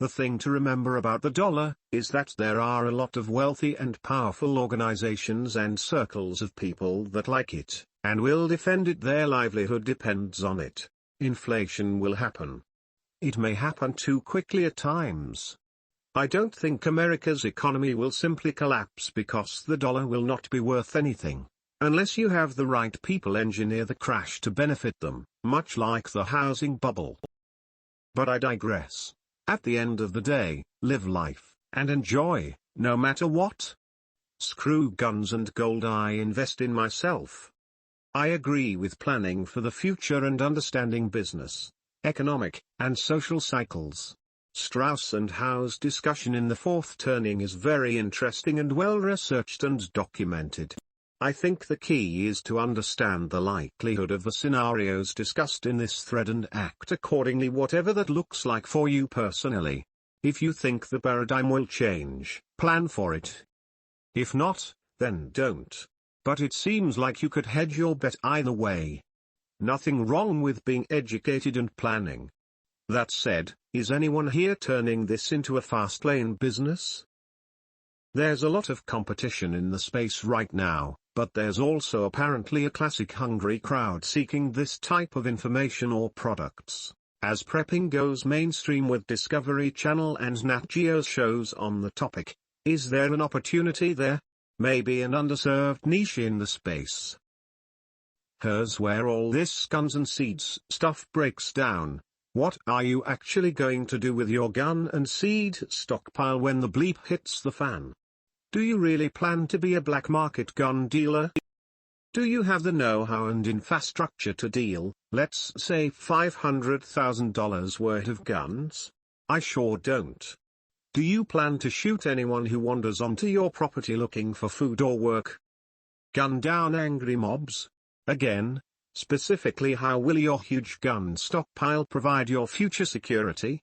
The thing to remember about the dollar is that there are a lot of wealthy and powerful organizations and circles of people that like it, and will defend it. Their livelihood depends on it. Inflation will happen. It may happen too quickly at times. I don't think America's economy will simply collapse because the dollar will not be worth anything, unless you have the right people engineer the crash to benefit them, much like the housing bubble. But I digress. At the end of the day, live life, and enjoy, no matter what. Screw guns and gold, I invest in myself. I agree with planning for the future and understanding business, economic, and social cycles. Strauss and Howe's discussion in the fourth turning is very interesting and well researched and documented. I think the key is to understand the likelihood of the scenarios discussed in this thread and act accordingly, whatever that looks like for you personally. If you think the paradigm will change, plan for it. If not, then don't. But it seems like you could hedge your bet either way. Nothing wrong with being educated and planning. That said, is anyone here turning this into a fast lane business? There's a lot of competition in the space right now, but there's also apparently a classic hungry crowd seeking this type of information or products. As prepping goes mainstream with Discovery Channel and Nat Geo's shows on the topic, is there an opportunity there? Maybe an underserved niche in the space. Here's where all this guns and seeds stuff breaks down. What are you actually going to do with your gun and seed stockpile when the bleep hits the fan? Do you really plan to be a black market gun dealer? Do you have the know-how and infrastructure to deal, let's say $500,000 worth of guns? I sure don't. Do you plan to shoot anyone who wanders onto your property looking for food or work? Gun down angry mobs? Again, specifically, how will your huge gun stockpile provide your future security?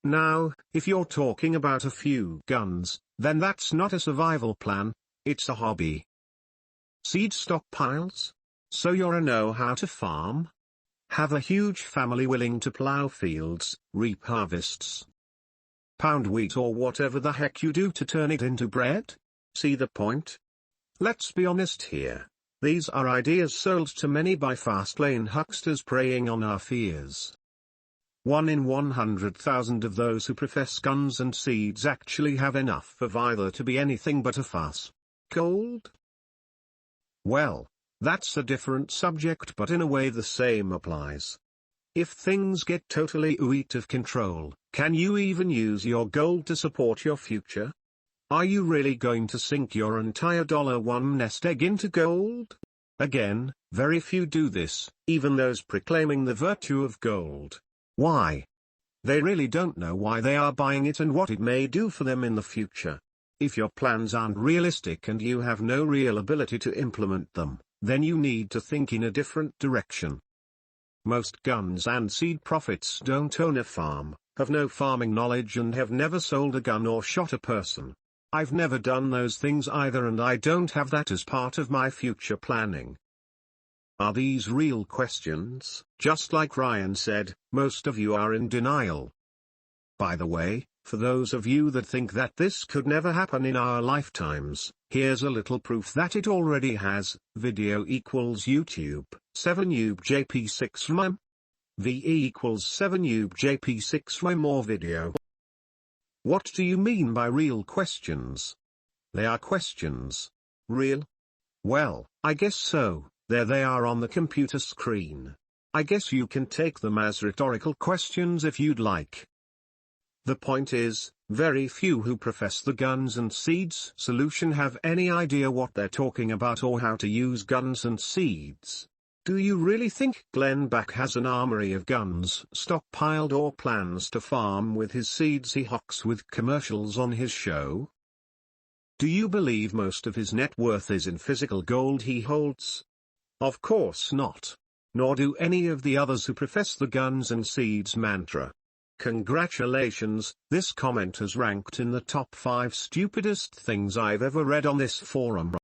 Now, if you're talking about a few guns, then that's not a survival plan, it's a hobby. Seed stockpiles? So you're a know how to farm? Have a huge family willing to plow fields, reap harvests, pound wheat or whatever the heck you do to turn it into bread? See the point? Let's be honest here. These are ideas sold to many by fast lane hucksters preying on our fears. 1 in 100,000 of those who profess guns and seeds actually have enough of either to be anything but a farce. Gold? Well, that's a different subject, but in a way the same applies. If things get totally out of control, can you even use your gold to support your future? Are you really going to sink your entire $1 nest egg into gold? Again, very few do this, even those proclaiming the virtue of gold. Why? They really don't know why they are buying it and what it may do for them in the future. If your plans aren't realistic and you have no real ability to implement them, then you need to think in a different direction. Most guns and seed prophets don't own a farm, have no farming knowledge, and have never sold a gun or shot a person. I've never done those things either, and I don't have that as part of my future planning. Are these real questions? Just like Ryan said, most of you are in denial. By the way, For those of you that think that this could never happen in our lifetimes, here's a little proof that it already has. Video equals YouTube, 7 UBJP6 mm. VE equals 7 UBJP6 mm more video. What do you mean by real questions? They are questions. Real? Well, I guess so. There they are on the computer screen. I guess you can take them as rhetorical questions if you'd like. The point is, very few who profess the guns and seeds solution have any idea what they're talking about or how to use guns and seeds. Do you really think Glenn Beck has an armory of guns stockpiled or plans to farm with his seeds he hawks with commercials on his show? Do you believe most of his net worth is in physical gold he holds? Of course not. Nor do any of the others who profess the guns and seeds mantra. Congratulations, this comment has ranked in the top 5 stupidest things I've ever read on this forum.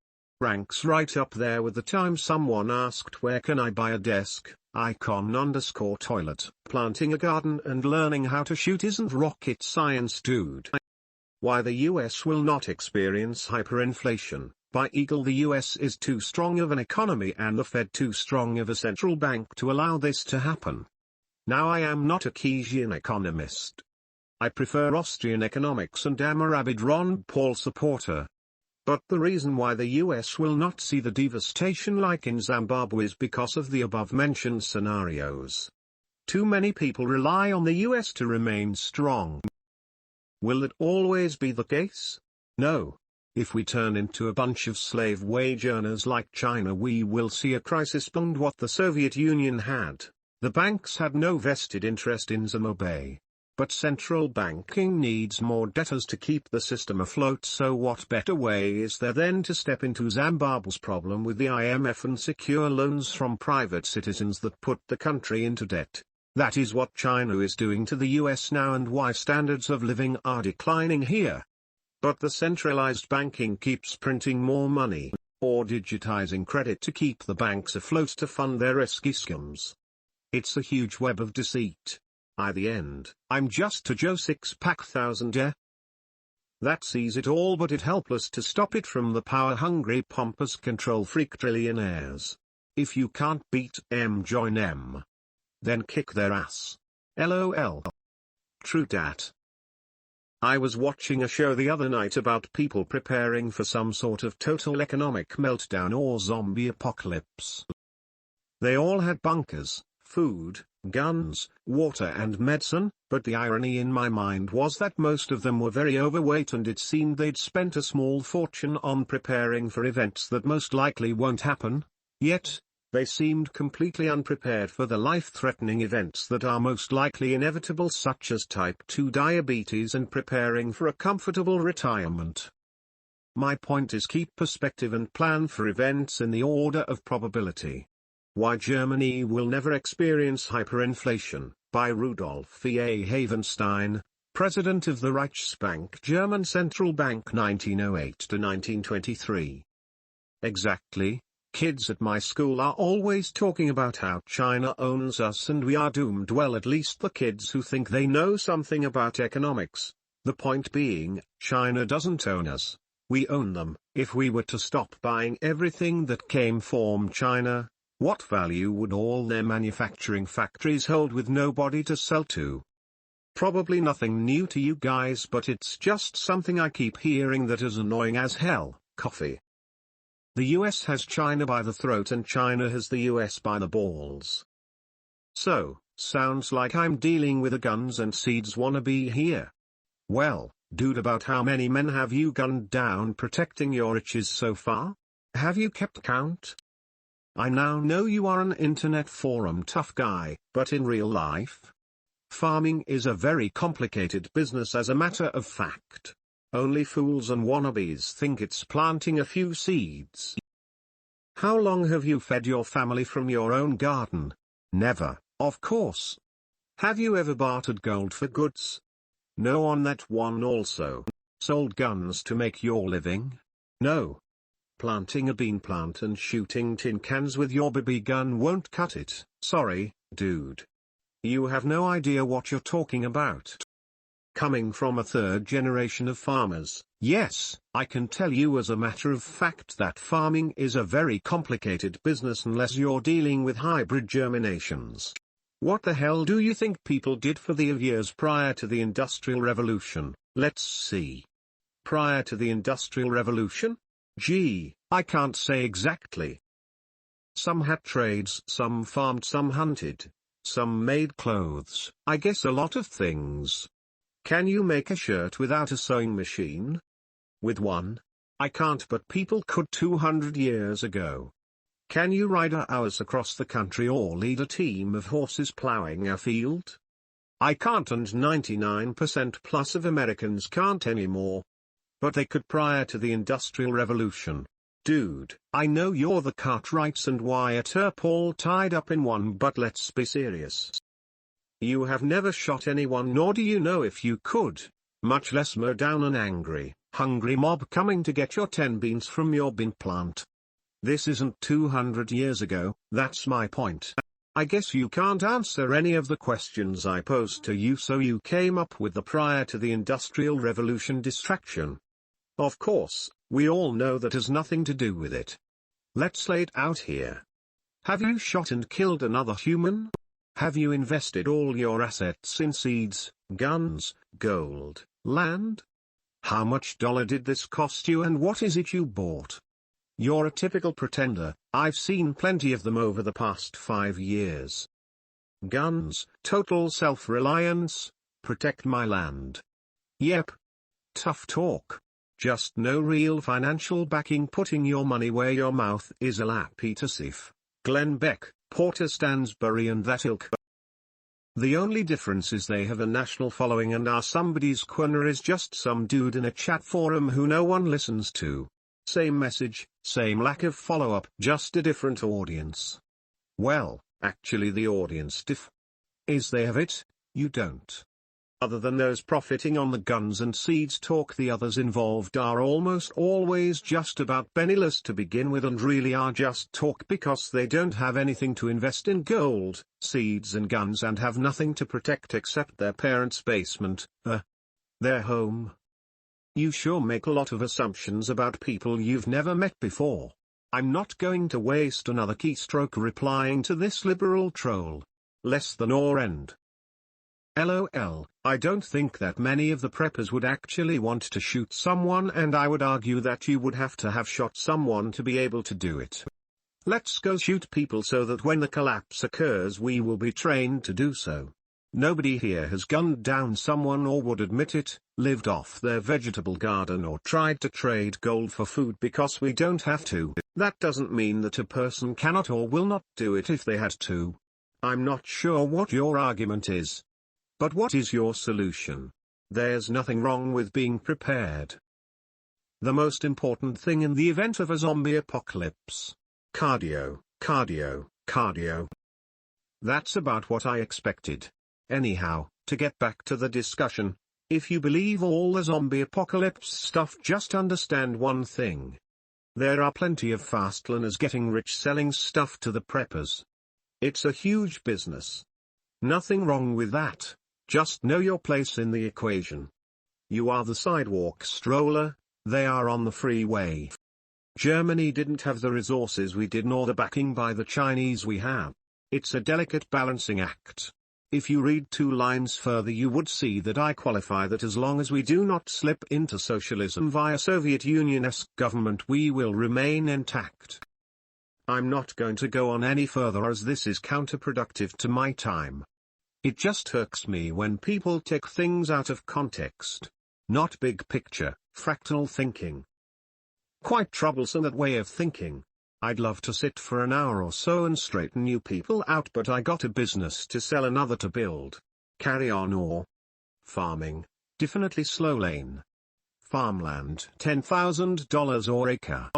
Ranks right up there with the time someone asked where can I buy a desk, icon_toilet. Planting a garden and learning how to shoot isn't rocket science, dude. Why the US will not experience hyperinflation. By Eagle, the US is too strong of an economy and the Fed too strong of a central bank to allow this to happen. Now I am not a Keynesian economist. I prefer Austrian economics and am a rabid Ron Paul supporter. But the reason why the US will not see the devastation like in Zimbabwe is because of the above-mentioned scenarios. Too many people rely on the US to remain strong. Will it always be the case? No. If we turn into a bunch of slave wage earners like China, we will see a crisis beyond what the Soviet Union had. The banks had no vested interest in Zimbabwe. But central banking needs more debtors to keep the system afloat, so what better way is there than to step into Zimbabwe's problem with the IMF and secure loans from private citizens that put the country into debt? That is what China is doing to the US now and why standards of living are declining here. But the centralized banking keeps printing more money, or digitizing credit to keep the banks afloat to fund their risky schemes. It's a huge web of deceit. By the end, I'm just a Joe six-pack thousandaire. That sees it all but it helpless to stop it from the power-hungry pompous control-freak trillionaires. If you can't beat M, join M. Then kick their ass. LOL. True dat. I was watching a show the other night about people preparing for some sort of total economic meltdown or zombie apocalypse. They all had bunkers, food, guns, water and medicine, but the irony in my mind was that most of them were very overweight and it seemed they'd spent a small fortune on preparing for events that most likely won't happen, yet, they seemed completely unprepared for the life-threatening events that are most likely inevitable, such as type 2 diabetes and preparing for a comfortable retirement. My point is, keep perspective and plan for events in the order of probability. Why Germany Will Never Experience Hyperinflation, by Rudolf E. Havenstein, President of the Reichsbank, German Central Bank 1908 to 1923. Exactly. Kids at my school are always talking about how China owns us and we are doomed. Well, at least the kids who think they know something about economics. The point being, China doesn't own us. We own them. If we were to stop buying everything that came from China, what value would all their manufacturing factories hold with nobody to sell to? Probably nothing new to you guys, but it's just something I keep hearing that is annoying as hell. Coffee. The US has China by the throat and China has the US by the balls. So, sounds like I'm dealing with a guns and seeds wannabe here. Well, dude, about how many men have you gunned down protecting your riches so far? Have you kept count? I now know you are an internet forum tough guy, but in real life? Farming is a very complicated business, as a matter of fact. Only fools and wannabes think it's planting a few seeds. How long have you fed your family from your own garden? Never, of course. Have you ever bartered gold for goods? No. On that one also. Sold guns to make your living? No. Planting a bean plant and shooting tin cans with your BB gun won't cut it. Sorry, dude. You have no idea what you're talking about. Coming from a third generation of farmers, yes, I can tell you as a matter of fact that farming is a very complicated business unless you're dealing with hybrid germinations. What the hell do you think people did for the years prior to the Industrial Revolution? Let's see. Prior to the Industrial Revolution? Gee, I can't say exactly. Some had trades, some farmed, some hunted, some made clothes, I guess a lot of things. Can you make a shirt without a sewing machine? With one? I can't, but people could 200 years ago. Can you ride hours across the country or lead a team of horses plowing a field? I can't, and 99% plus of Americans can't anymore. But they could prior to the Industrial Revolution. Dude, I know you're the Cartwrights and Wyatt Earp all tied up in one, but let's be serious. You have never shot anyone, nor do you know if you could, much less mow down an angry, hungry mob coming to get your 10 beans from your bean plant. This isn't 200 years ago, that's my point. I guess you can't answer any of the questions I posed to you, so you came up with the prior to the Industrial Revolution distraction. Of course, we all know that has nothing to do with it. Let's lay it out here. Have you shot and killed another human? Have you invested all your assets in seeds, guns, gold, land? How much dollar did this cost you, and what is it you bought? You're a typical pretender. I've seen plenty of them over the past 5 years. Guns, total self-reliance, protect my land. Yep. Tough talk. Just no real financial backing, putting your money where your mouth is. Peter Sif, Glenn Beck, Porter Stansbury and that ilk. The only difference is they have a national following and are somebody's corner is just some dude in a chat forum who no one listens to. Same message, same lack of follow-up, just a different audience. Well, actually the audience is they have it, you don't. Other than those profiting on the guns and seeds talk, the others involved are almost always just about penniless to begin with and really are just talk because they don't have anything to invest in gold, seeds and guns and have nothing to protect except their parents' basement, their home. You sure make a lot of assumptions about people you've never met before. I'm not going to waste another keystroke replying to this liberal troll. Less than or end. LOL, I don't think that many of the preppers would actually want to shoot someone, and I would argue that you would have to have shot someone to be able to do it. Let's go shoot people so that when the collapse occurs we will be trained to do so. Nobody here has gunned down someone or would admit it, lived off their vegetable garden or tried to trade gold for food because we don't have to. That doesn't mean that a person cannot or will not do it if they had to. I'm not sure what your argument is. But what is your solution? There's nothing wrong with being prepared. The most important thing in the event of a zombie apocalypse. Cardio, cardio, cardio. That's about what I expected. Anyhow, to get back to the discussion, if you believe all the zombie apocalypse stuff, just understand one thing. There are plenty of fast learners getting rich selling stuff to the preppers. It's a huge business. Nothing wrong with that. Just know your place in the equation. You are the sidewalk stroller, they are on the freeway. Germany didn't have the resources we did nor the backing by the Chinese we have. It's a delicate balancing act. If you read 2 lines further you would see that I qualify that as long as we do not slip into socialism via Soviet Union-esque government we will remain intact. I'm not going to go on any further as this is counterproductive to my time. It just irks me when people take things out of context. Not big picture, fractal thinking. Quite troublesome that way of thinking. I'd love to sit for an hour or so and straighten you people out, but I got a business to sell, another to build. Carry on. Or farming, definitely slow lane. Farmland, $10,000 or acre.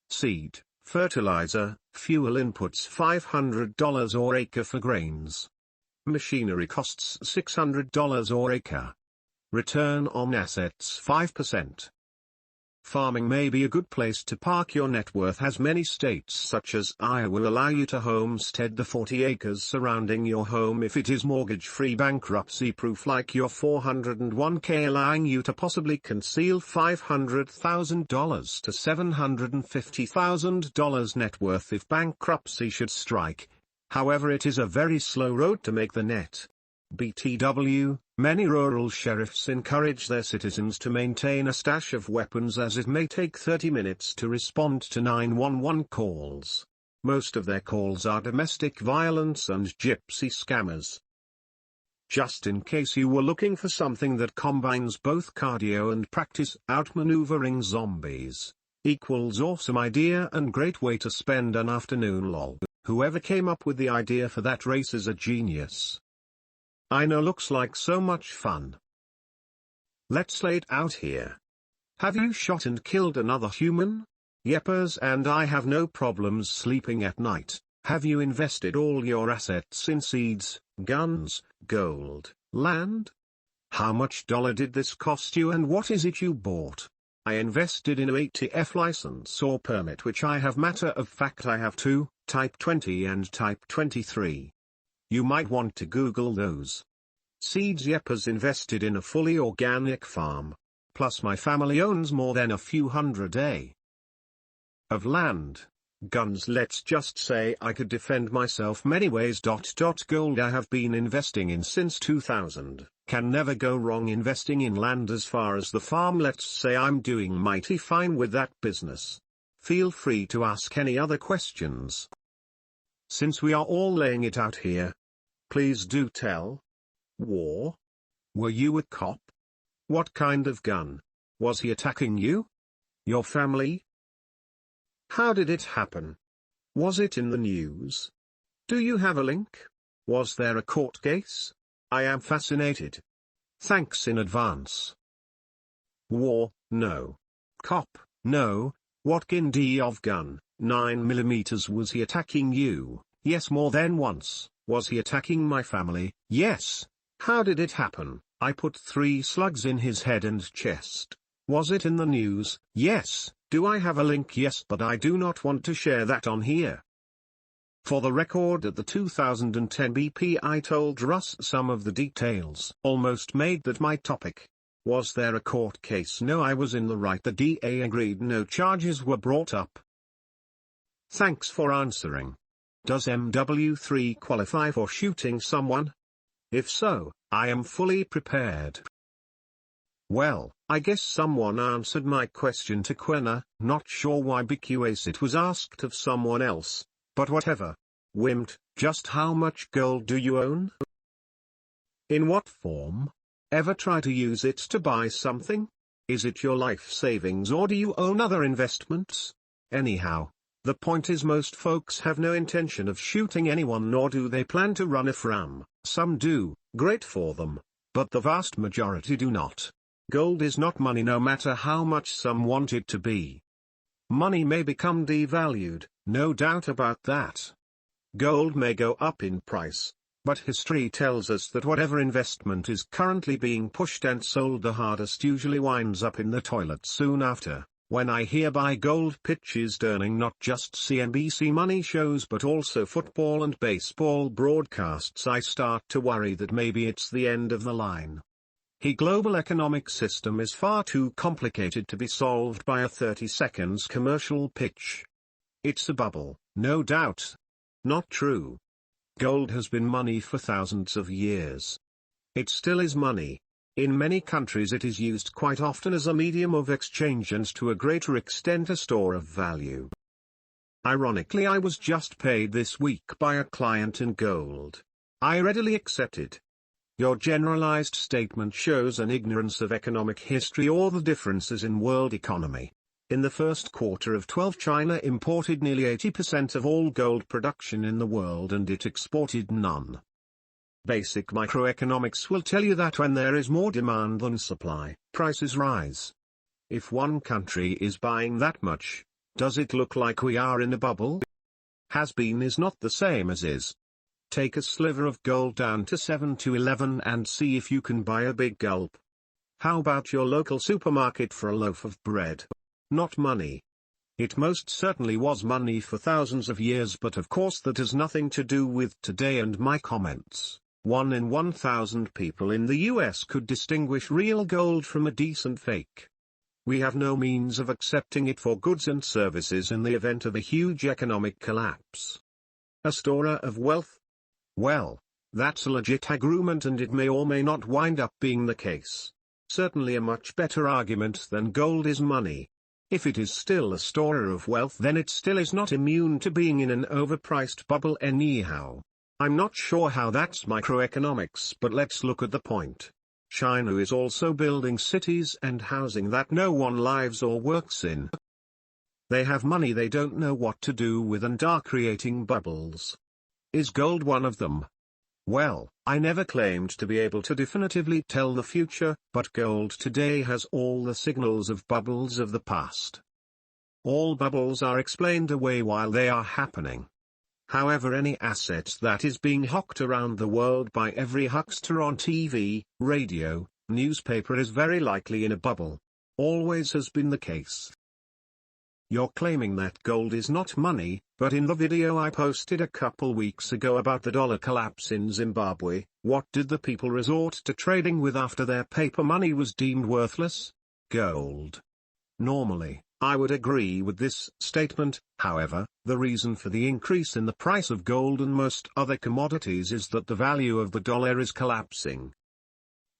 Seed, fertilizer, fuel inputs $500 or acre for grains. Machinery costs $600 or acre. Return on assets 5%. Farming may be a good place to park your net worth, as many states such as Iowa will allow you to homestead the 40 acres surrounding your home if it is mortgage-free, bankruptcy-proof, like your 401k, allowing you to possibly conceal $500,000 to $750,000 net worth if bankruptcy should strike. However, it is a very slow road to make the net. BTW, many rural sheriffs encourage their citizens to maintain a stash of weapons, as it may take 30 minutes to respond to 911 calls. Most of their calls are domestic violence and gypsy scammers. Just in case you were looking for something that combines both cardio and practice, outmaneuvering zombies equals awesome idea and great way to spend an afternoon. Lol. Whoever came up with the idea for that race is a genius. I know, looks like so much fun. Let's lay it out here. Have you shot and killed another human? Yepers, and I have no problems sleeping at night. Have you invested all your assets in seeds, guns, gold, land? How much did this cost you, and what is it you bought? I invested in a ATF license or permit, which I have. Matter of fact, I have two, Type 20 and Type 23. You might want to Google those. Seeds. Yepers invested in a fully organic farm. Plus my family owns more than a few hundred acres of land. Guns. Let's just say I could defend myself many ways. Gold I have been investing in since 2000. Can never go wrong investing in land. As far as the farm, let's say I'm doing mighty fine with that business. Feel free to ask any other questions. Since we are all laying it out here, please do tell. War? Were you a cop? What kind of gun? Was he attacking you? Your family? How did it happen? Was it in the news? Do you have a link? Was there a court case? I am fascinated. Thanks in advance. War? No. Cop? No. What kind of gun? 9mm. Was he attacking you? Yes, more than once. Was he attacking my family? Yes. How did it happen? I put 3 slugs in his head and chest. Was it in the news? Yes. Do I have a link? Yes, but I do not want to share that on here. For the record, at the 2010 BP I told Russ some of the details. Almost made that my topic. Was there a court case? No, I was in the right. The DA agreed no charges were brought up. Thanks for answering. Does MW3 qualify for shooting someone? If so, I am fully prepared. Well, I guess someone answered my question to Quena. Not sure why BQAce it was asked of someone else, but whatever. Wimt, just how much gold do you own? In what form? Ever try to use it to buy something? Is it your life savings, or do you own other investments? Anyhow, the point is most folks have no intention of shooting anyone, nor do they plan to run a fram. Some do, great for them, but the vast majority do not. Gold is not money, no matter how much some want it to be. Money may become devalued, no doubt about that. Gold may go up in price, but history tells us that whatever investment is currently being pushed and sold, the hardest usually winds up in the toilet soon after. When I hear buy gold pitches earning not just CNBC money shows but also football and baseball broadcasts, I start to worry that maybe it's the end of the line. The global economic system is far too complicated to be solved by a 30 seconds commercial pitch. It's a bubble, no doubt. Not true. Gold has been money for thousands of years. It still is money. In many countries it is used quite often as a medium of exchange and to a greater extent a store of value. Ironically, I was just paid this week by a client in gold. I readily accepted. Your generalized statement shows an ignorance of economic history or the differences in world economy. In the first quarter of 12, China imported nearly 80% of all gold production in the world and it exported none. Basic microeconomics will tell you that when there is more demand than supply, prices rise. If one country is buying that much, does it look like we are in a bubble? Has been is not the same as is. Take a sliver of gold down to 7 to 11 and see if you can buy a big gulp. How about your local supermarket for a loaf of bread? not money. It most certainly was money for thousands of years, but of course that has nothing to do with today and my comments. 1 in 1,000 people in the US could distinguish real gold from a decent fake. We have no means of accepting it for goods and services in the event of a huge economic collapse. A storer of wealth? Well, that's a legit argument, and it may or may not wind up being the case. Certainly a much better argument than gold is money. If it is still a storer of wealth, then it still is not immune to being in an overpriced bubble anyhow. I'm not sure how that's microeconomics, but let's look at the point. China is also building cities and housing that no one lives or works in. They have money they don't know what to do with and are creating bubbles. Is gold one of them? Well, I never claimed to be able to definitively tell the future, but gold today has all the signals of bubbles of the past. All bubbles are explained away while they are happening. However, any asset that is being hawked around the world by every huckster on TV, radio, newspaper is very likely in a bubble. Always has been the case. You're claiming that gold is not money, but in the video I posted a couple weeks ago about the dollar collapse in Zimbabwe, what did the people resort to trading with after their paper money was deemed worthless? Gold. Normally, I would agree with this statement. However, the reason for the increase in the price of gold and most other commodities is that the value of the dollar is collapsing.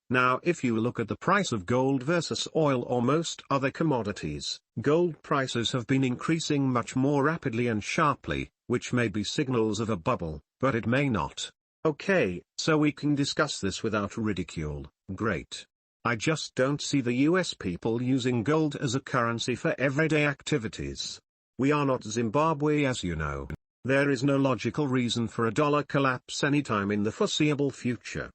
Now, if you look at the price of gold versus oil or most other commodities, gold prices have been increasing much more rapidly and sharply, which may be signals of a bubble, but it may not. Okay, so we can discuss this without ridicule. Great. I just don't see the US people using gold as a currency for everyday activities. We are not Zimbabwe, as you know. There is no logical reason for a dollar collapse anytime in the foreseeable future.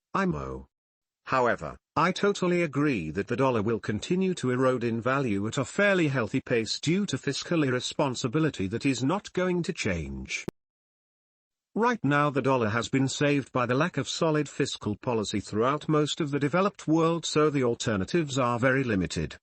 However, I totally agree that the dollar will continue to erode in value at a fairly healthy pace due to fiscal irresponsibility that is not going to change. Right now the dollar has been saved by the lack of solid fiscal policy throughout most of the developed world, so the alternatives are very limited.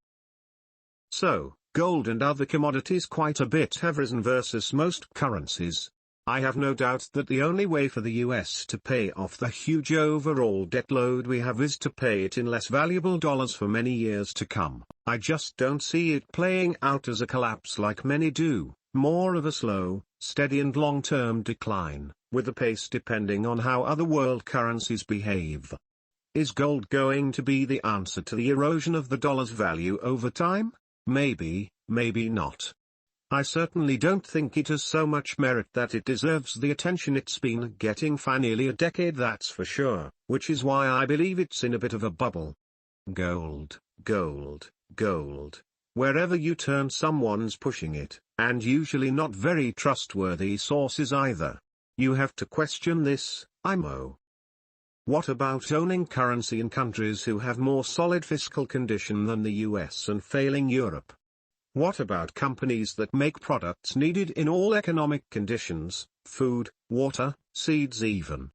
So, gold and other commodities quite a bit have risen versus most currencies. I have no doubt that the only way for the US to pay off the huge overall debt load we have is to pay it in less valuable dollars for many years to come. I just don't see it playing out as a collapse like many do, more of a slow, steady and long-term decline, with the pace depending on how other world currencies behave. Is gold going to be the answer to the erosion of the dollar's value over time? Maybe, maybe not. I certainly don't think it has so much merit that it deserves the attention it's been getting for nearly a decade, that's for sure, which is why I believe it's in a bit of a bubble. Gold, gold, gold. Wherever you turn someone's pushing it, and usually not very trustworthy sources either. You have to question this. What about owning currency in countries who have more solid fiscal condition than the US and failing Europe? What about companies that make products needed in all economic conditions, food, water, seeds even?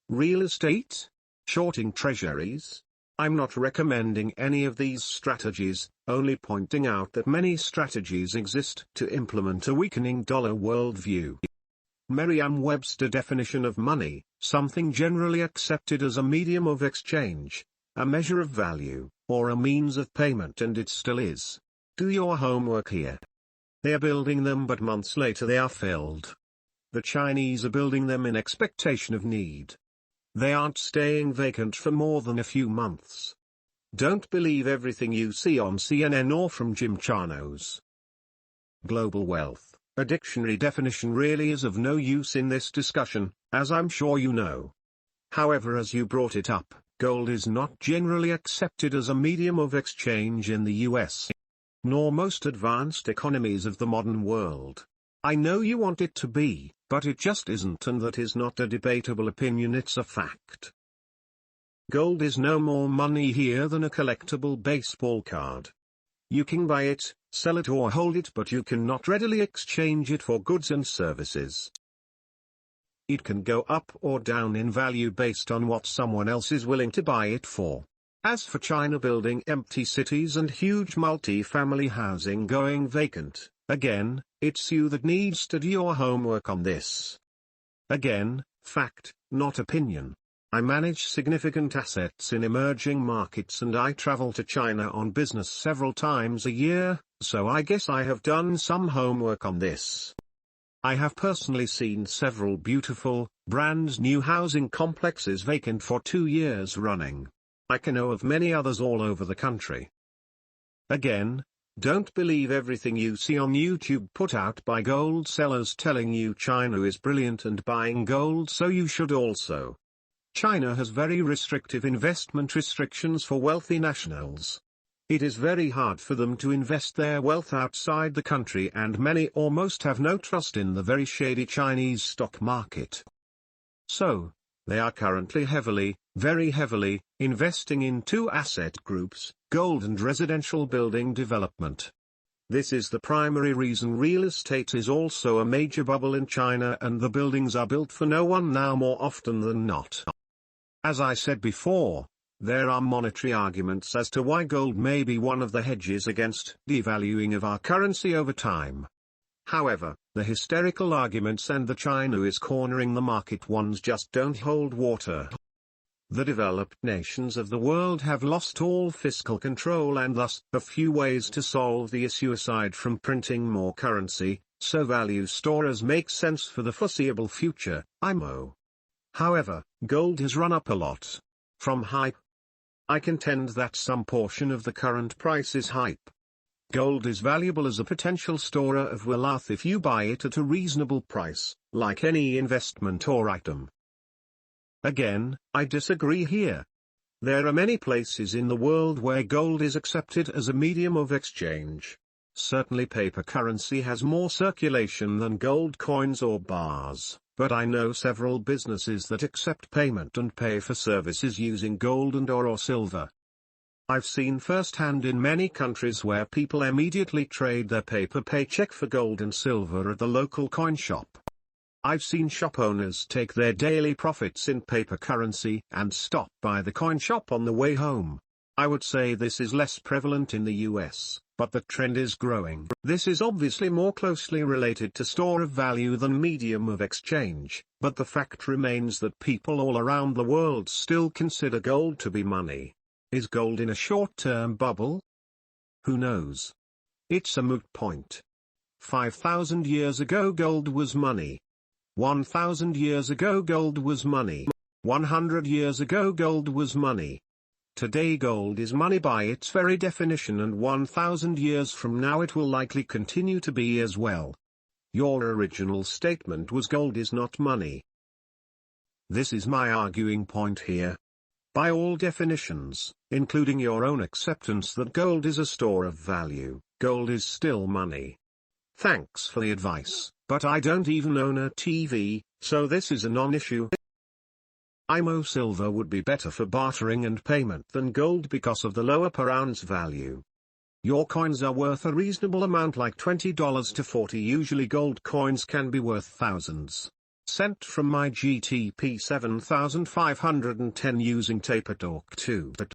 Real estate? Shorting treasuries? I'm not recommending any of these strategies, only pointing out that many strategies exist to implement a weakening dollar worldview. Merriam-Webster definition of money, something generally accepted as a medium of exchange, a measure of value, or a means of payment, and it still is. Do your homework here. They are building them, but months later they are filled. The Chinese are building them in expectation of need. They aren't staying vacant for more than a few months. Don't believe everything you see on CNN or from Jim Chanos. Global wealth, a dictionary definition really is of no use in this discussion, as I'm sure you know. However, as you brought it up, gold is not generally accepted as a medium of exchange in the US. Nor most advanced economies of the modern world. I know you want it to be, but it just isn't, and that is not a debatable opinion, it's a fact. Gold is no more money here than a collectible baseball card. You can buy it, sell it or hold it, but you cannot readily exchange it for goods and services. It can go up or down in value based on what someone else is willing to buy it for. As for China building empty cities and huge multi-family housing going vacant, again, it's you that needs to do your homework on this. Again, fact, not opinion. I manage significant assets in emerging markets and I travel to China on business several times a year, so I guess I have done some homework on this. I have personally seen several beautiful, brand new housing complexes vacant for 2 years running. I can know of many others all over the country. Again, don't believe everything you see on YouTube put out by gold sellers telling you China is brilliant and buying gold, so you should also. China has very restrictive investment restrictions for wealthy nationals. It is very hard for them to invest their wealth outside the country, and many or most have no trust in the very shady Chinese stock market. So, they are currently heavily, very heavily, investing in 2 asset groups, gold and residential building development. This is the primary reason real estate is also a major bubble in China, and the buildings are built for no one now more often than not. As I said before, there are monetary arguments as to why gold may be one of the hedges against devaluing of our currency over time. However, the hysterical arguments and the China is cornering the market ones just don't hold water. The developed nations of the world have lost all fiscal control and thus a few ways to solve the issue aside from printing more currency, so value storers make sense for the foreseeable future, IMO. However, gold has run up a lot. From hype. I contend that some portion of the current price is hype. Gold is valuable as a potential storer of wealth if you buy it at a reasonable price, like any investment or item. Again, I disagree here. There are many places in the world where gold is accepted as a medium of exchange. Certainly paper currency has more circulation than gold coins or bars, but I know several businesses that accept payment and pay for services using gold and or silver. I've seen firsthand in many countries where people immediately trade their paper paycheck for gold and silver at the local coin shop. I've seen shop owners take their daily profits in paper currency and stop by the coin shop on the way home. I would say this is less prevalent in the US, but the trend is growing. This is obviously more closely related to store of value than medium of exchange, but the fact remains that people all around the world still consider gold to be money. Is gold in a short-term bubble? Who knows? It's a moot point. 5,000 years ago gold was money. 1,000 years ago gold was money. 100 years ago gold was money. Today gold is money by its very definition, and 1,000 years from now it will likely continue to be as well. Your original statement was gold is not money. This is my arguing point here. By all definitions, including your own acceptance that gold is a store of value, gold is still money. Thanks for the advice, but I don't even own a TV, so this is a non-issue. IMO silver would be better for bartering and payment than gold because of the lower per ounce value. Your coins are worth a reasonable amount, like $20 to $40. Usually gold coins can be worth thousands. Sent from my GTP 7510 using Taper Talk 2.